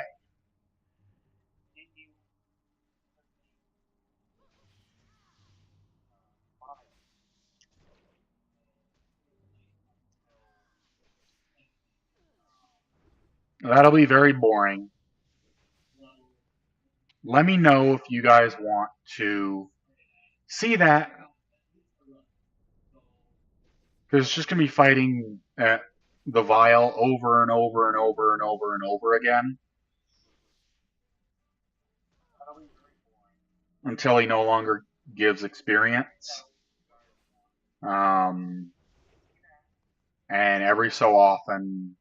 Speaker 3: That'll be very boring. Let me know if you guys want to see that, because it's just gonna be fighting at the vial over and over and over and over and over again until he no longer gives experience. Um, and every so often,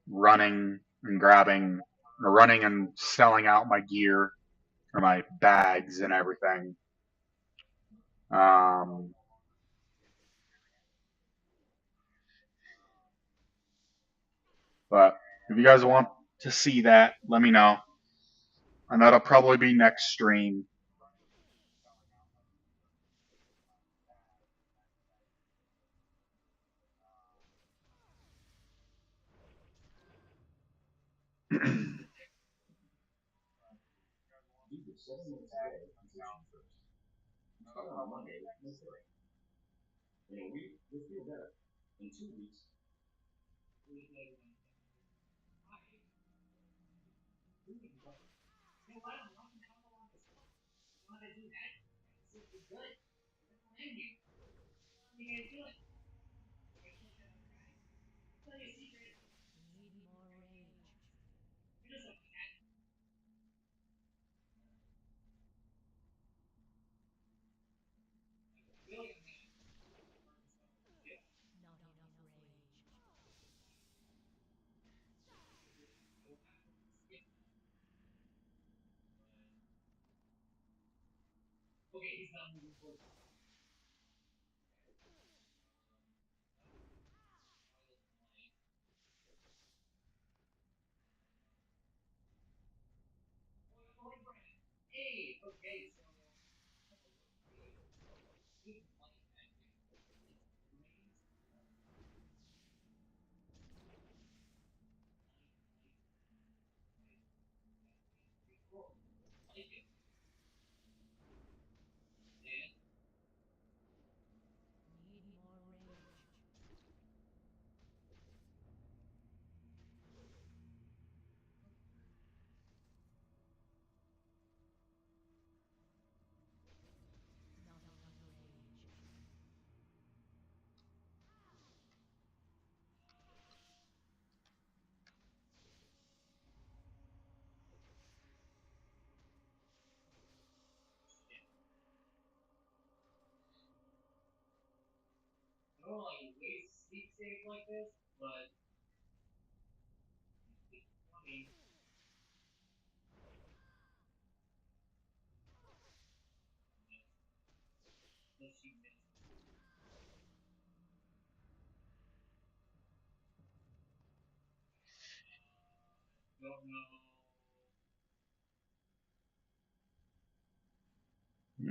Speaker 3: running and grabbing, or running and selling out my gear or my bags and everything. Um, but if you guys want to see that, let me know. And that'll probably be next stream.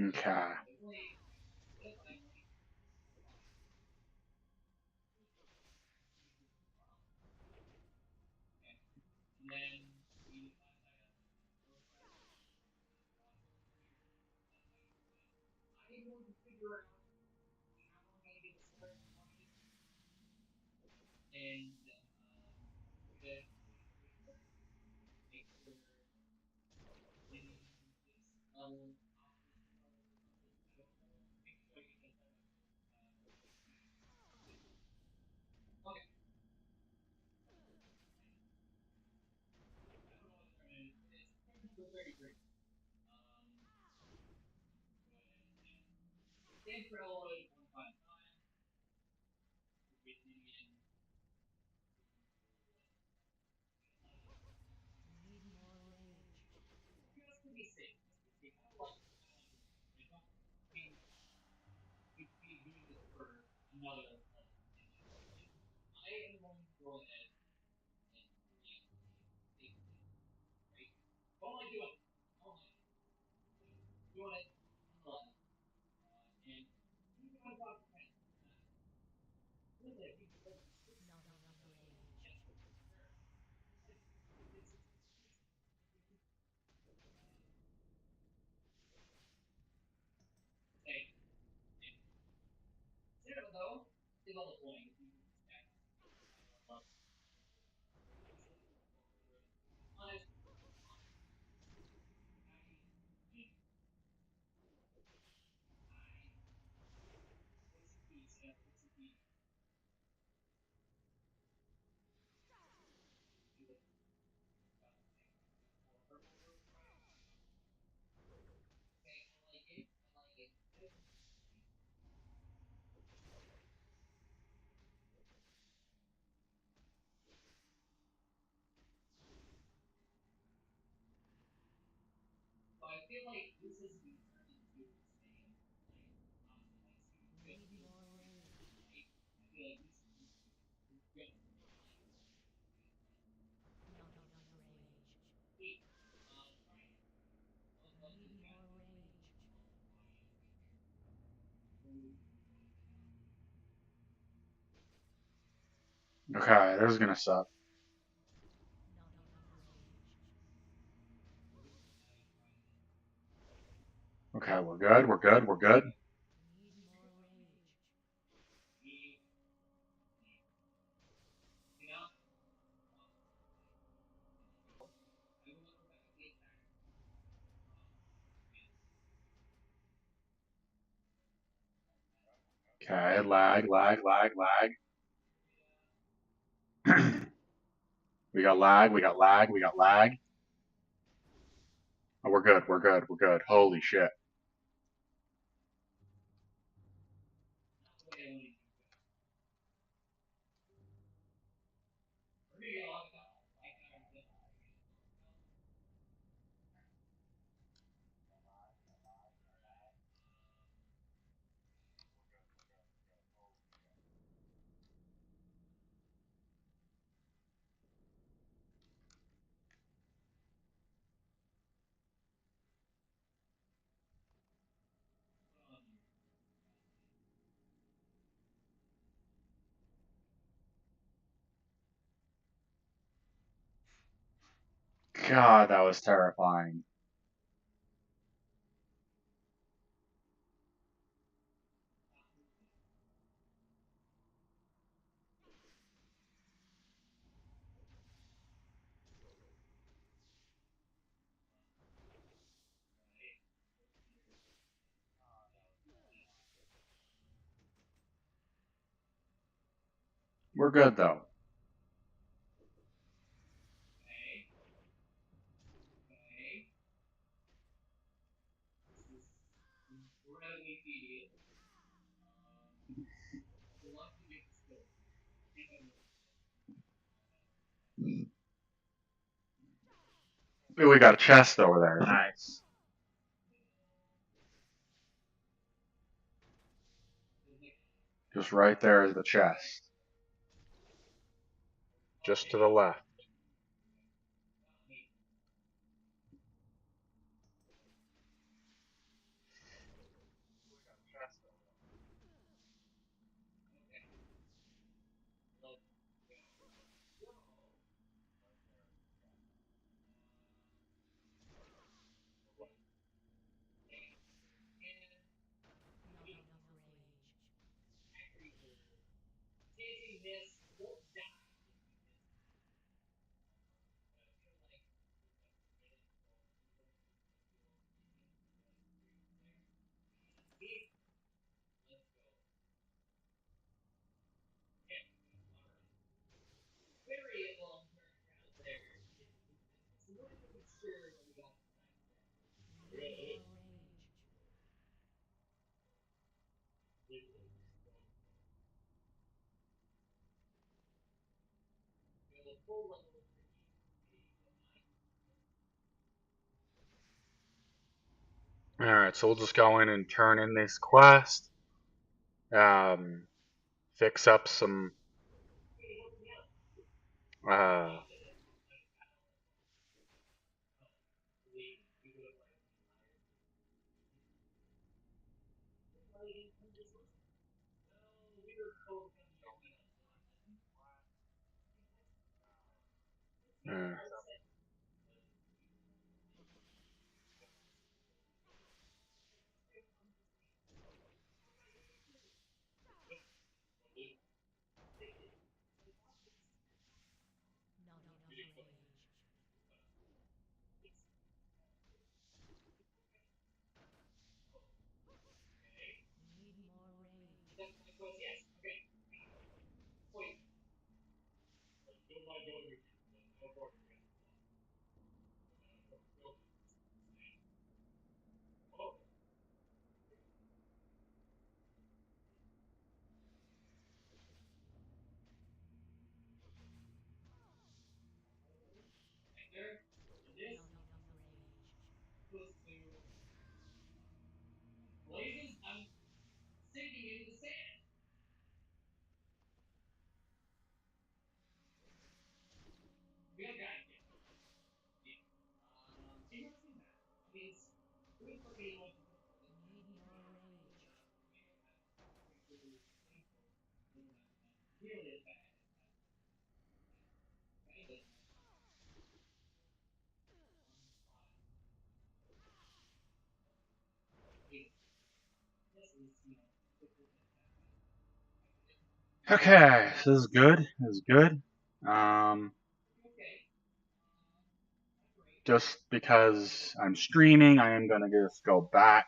Speaker 3: Okay. Okay, this is gonna suck. Okay, we're good. We're good. We're good. Okay, lag, lag, lag, lag. We got lag. We got lag. We got lag. Oh, we're good. We're good. We're good. Holy shit. God, that was terrifying. We're good though. Ooh, we got a chest over there. Nice. Just right there is the chest.
Speaker 1: Just to the left. Alright, so we'll just go in and turn in this quest. Fix up some uh, uh,
Speaker 3: Okay, so this is good. This is good. Just because I'm streaming, I am gonna just go back.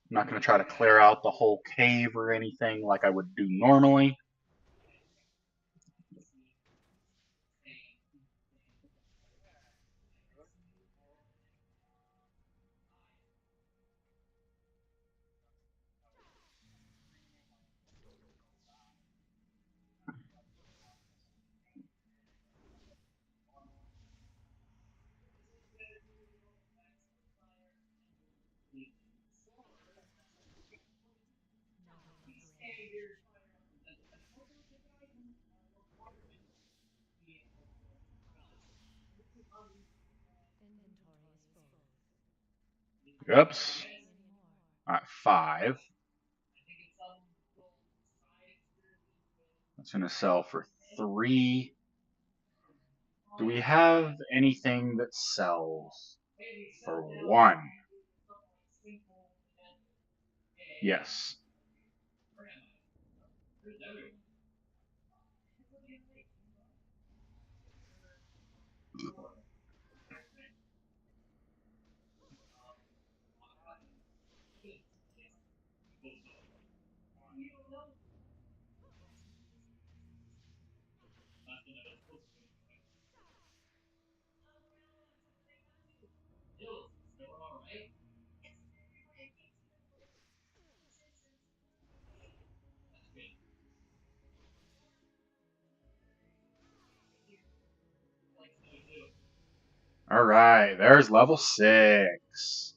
Speaker 3: I'm not gonna try to clear out the whole cave or anything like I would do normally. Oops. Alright, 5. That's gonna sell for 3. Do we have anything that sells for 1? Yes. Alright, there's level 6.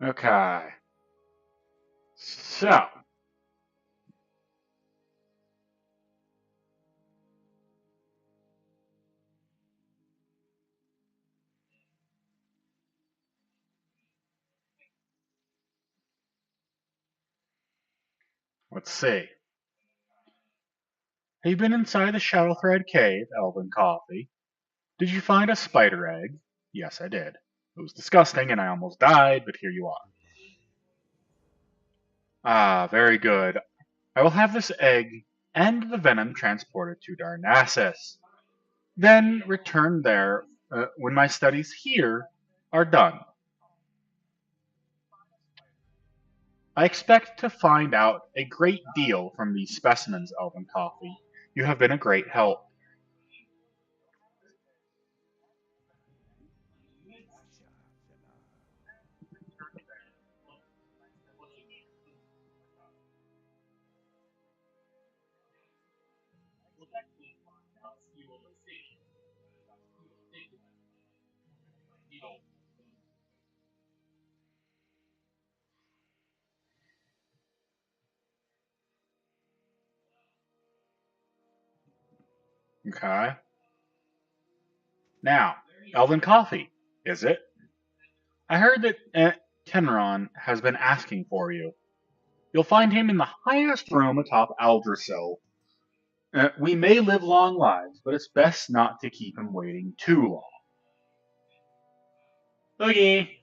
Speaker 3: Okay. So, let's see. Have you been inside the Shadow Thread Cave, Elven Coffee? Did you find a spider egg? Yes, I did. It was disgusting and I almost died, but here you are. Ah, very good. I will have this egg and the venom transported to Darnassus. Then return there when my studies here are done. I expect to find out a great deal from these specimens, Elven Coffee. You have been a great help. Okay. Now, Elven Coffee, is it? I heard that Tenron has been asking for you. You'll find him in the highest room atop Aldrasil. We may live long lives, but it's best not to keep him waiting too long. Okay.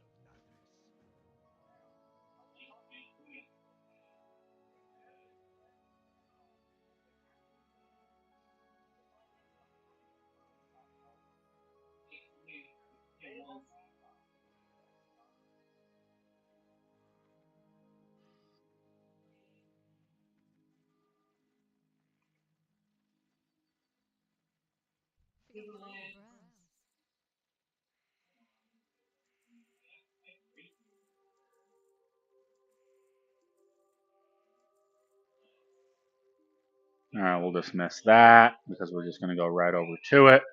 Speaker 3: Alright, we'll dismiss that because we're just going to go right over to it.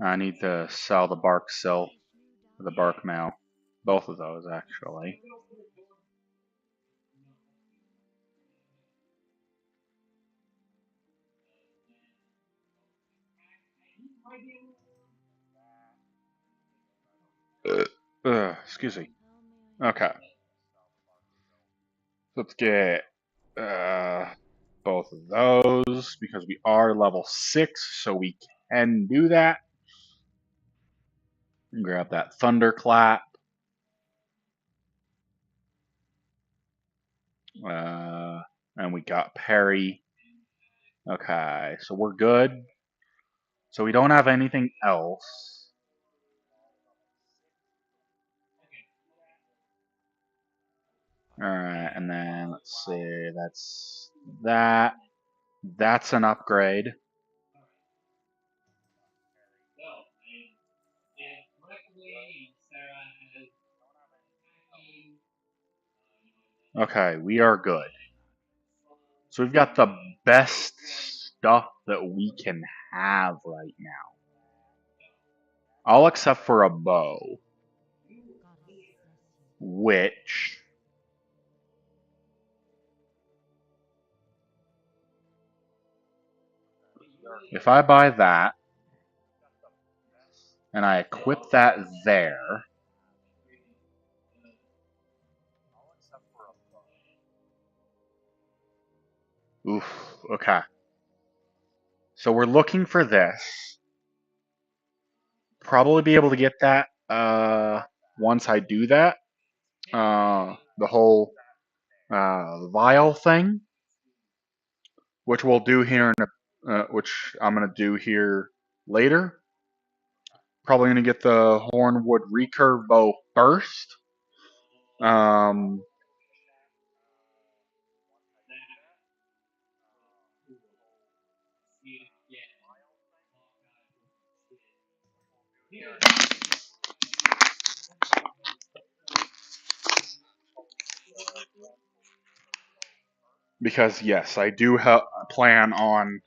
Speaker 3: I need to sell the bark sill, the bark mail. Both of those, actually. Excuse me. Okay. Let's get both of those because we are level 6, so we can do that. Grab that thunderclap. And we got parry. Okay, so we're good. So we don't have anything else. Alright, and then let's see, that's that. That's an upgrade. Okay, we are good. So we've got the best stuff that we can have right now. All except for a bow. Which... if I buy that, and I equip that there... Oof, okay. So we're looking for this. Probably be able to get that once I do that. The whole vial thing, which we'll do here in which I'm gonna do here later. Probably gonna get the Hornwood recurve bow first. Because yes, I do plan on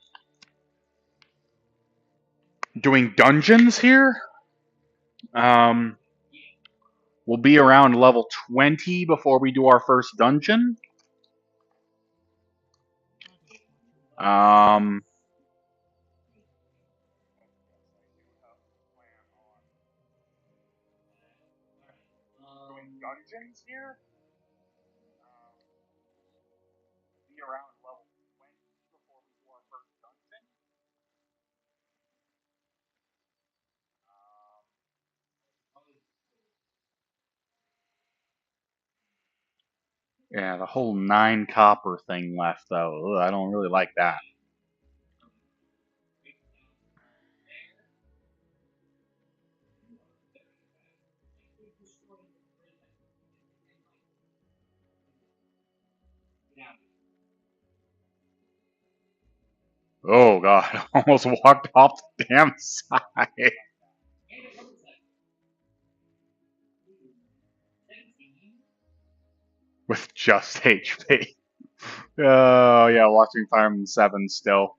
Speaker 3: doing dungeons here. We'll be around level 20 before we do our first dungeon. Doing dungeons here. Be around level 20 before we do our first dungeon. Yeah, the whole 9 copper thing left though. Ugh, I don't really like that. Oh god, I almost walked off the damn side. With just HP. Oh yeah, watching Fireman 7 still.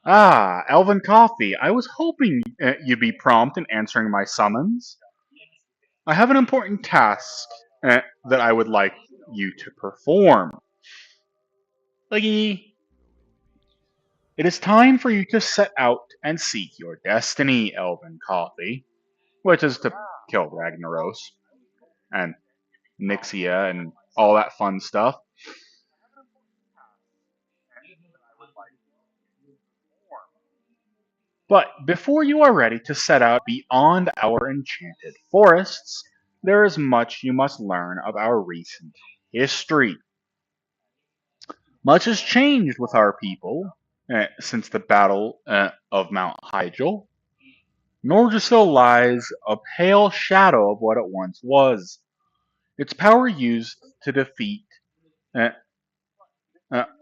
Speaker 3: Ah, Elven Coffee. I was hoping you'd be prompt in answering my summons. I have an important task that I would like you to perform. Like, it is time for you to set out and seek your destiny, Elven Coffee, which is to kill Ragnaros and Nixia and all that fun stuff. But before you are ready to set out beyond our enchanted forests, there is much you must learn of our recent history. Much has changed with our people since the Battle of Mount Hyjal. Nordrasil lies a pale shadow of what it once was. Its power used to defeat uh,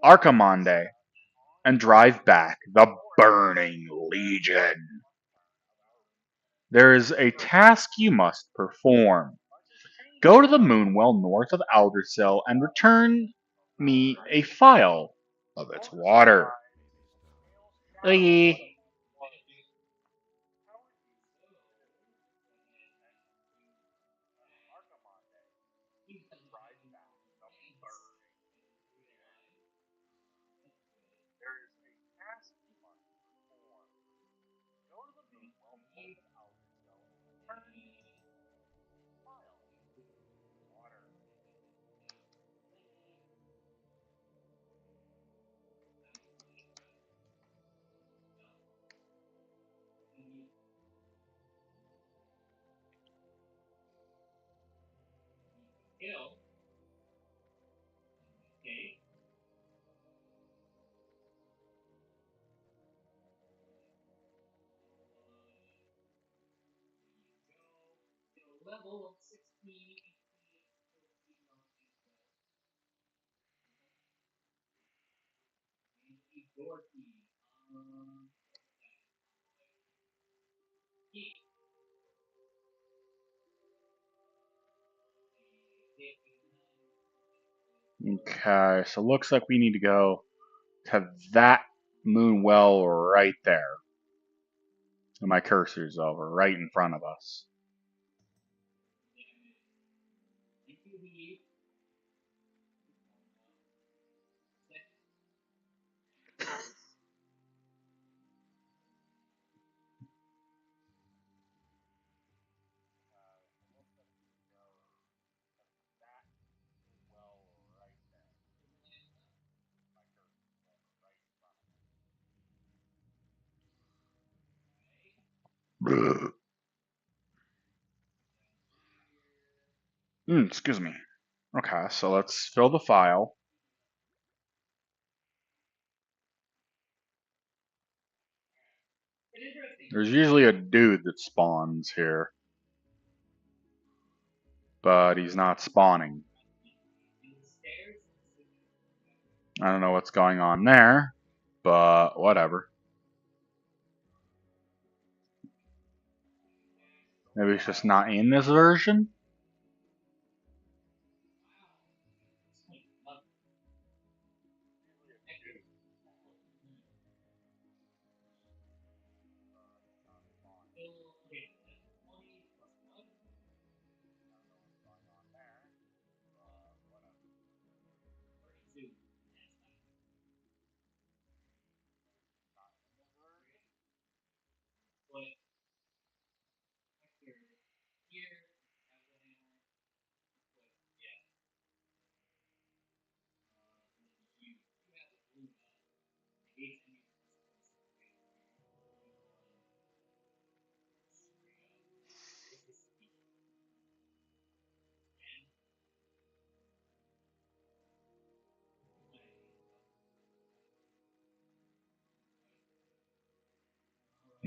Speaker 3: Archimonde and drive back the Burning Legion. There is a task you must perform. Go to the moon well north of Aldersil and return me a phial of its water. Okie. Okay, so looks like we need to go to that moon well right there. And my cursor's over, right in front of us. Excuse me. Okay, so let's fill the file. There's usually a dude that spawns here, but he's not spawning. I don't know what's going on there, but whatever. Maybe it's just not in this version?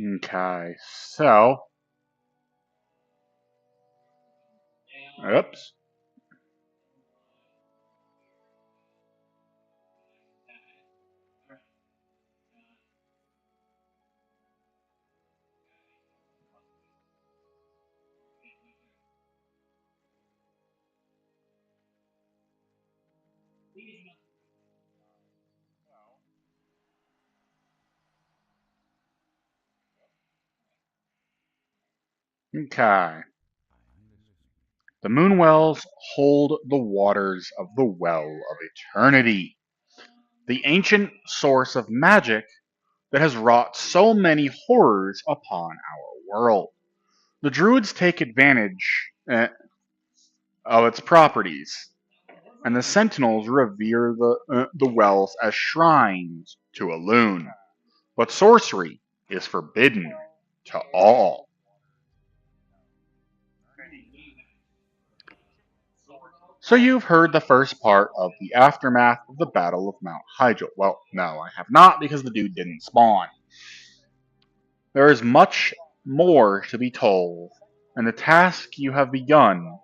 Speaker 3: Okay, so. Oops. Okay. The moon wells hold the waters of the Well of Eternity. the ancient source of magic that has wrought so many horrors upon our world. The druids take advantage of its properties, and the sentinels revere the wells as shrines to a loon. But sorcery is forbidden to all. So you've heard the first part of the aftermath of the Battle of Mount Hyjal. Well, no, I have not because the dude didn't spawn. There is much more to be told, and the task you have begun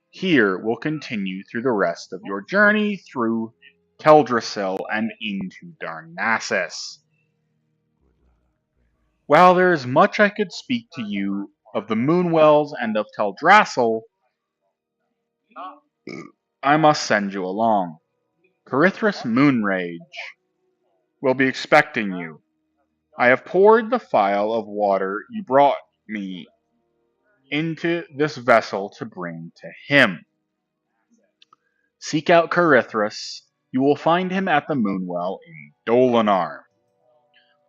Speaker 3: here will continue through the rest of your journey through Teldrassil and into Darnassus. While there is much I could speak to you of the Moonwells and of Teldrassil, I must send you along. Carithris Moonrage will be expecting you. I have poured the phial of water you brought me into this vessel to bring to him. Seek out Carithris. You will find him at the Moonwell in Dolinar.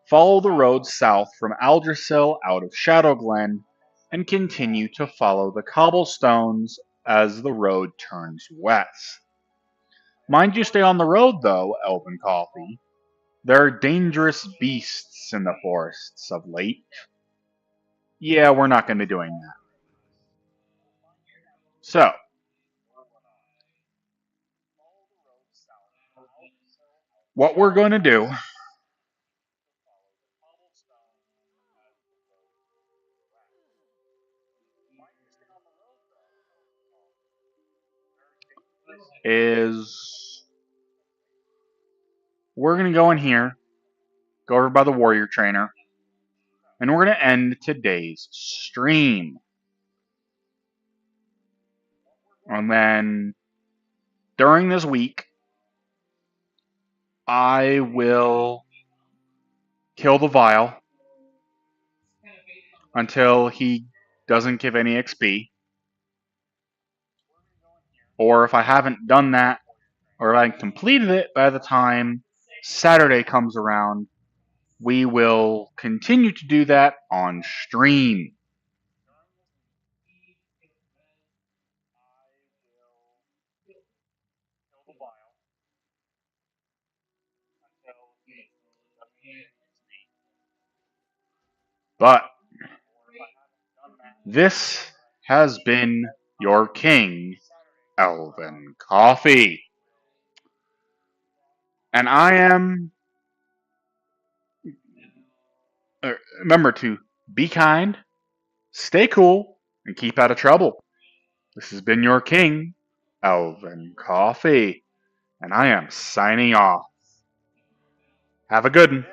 Speaker 3: Follow the road south from Aldrassil out of Shadowglen and continue to follow the cobblestones as the road turns west. Mind you stay on the road though, Elven Coffee. There are dangerous beasts in the forests of late. Yeah, we're not going to be doing that. So, what we're going to do is we're going to go in here, go over by the warrior trainer, and we're going to end today's stream. And then during this week, I will kill the vial until he doesn't give any XP. Or if I haven't done that, or if I completed it by the time Saturday comes around, we will continue to do that on stream. But this has been your king, Elven Coffee. And I am. Remember to be kind, stay cool, and keep out of trouble. This has been your king, Elven Coffee. And I am signing off. Have a good one.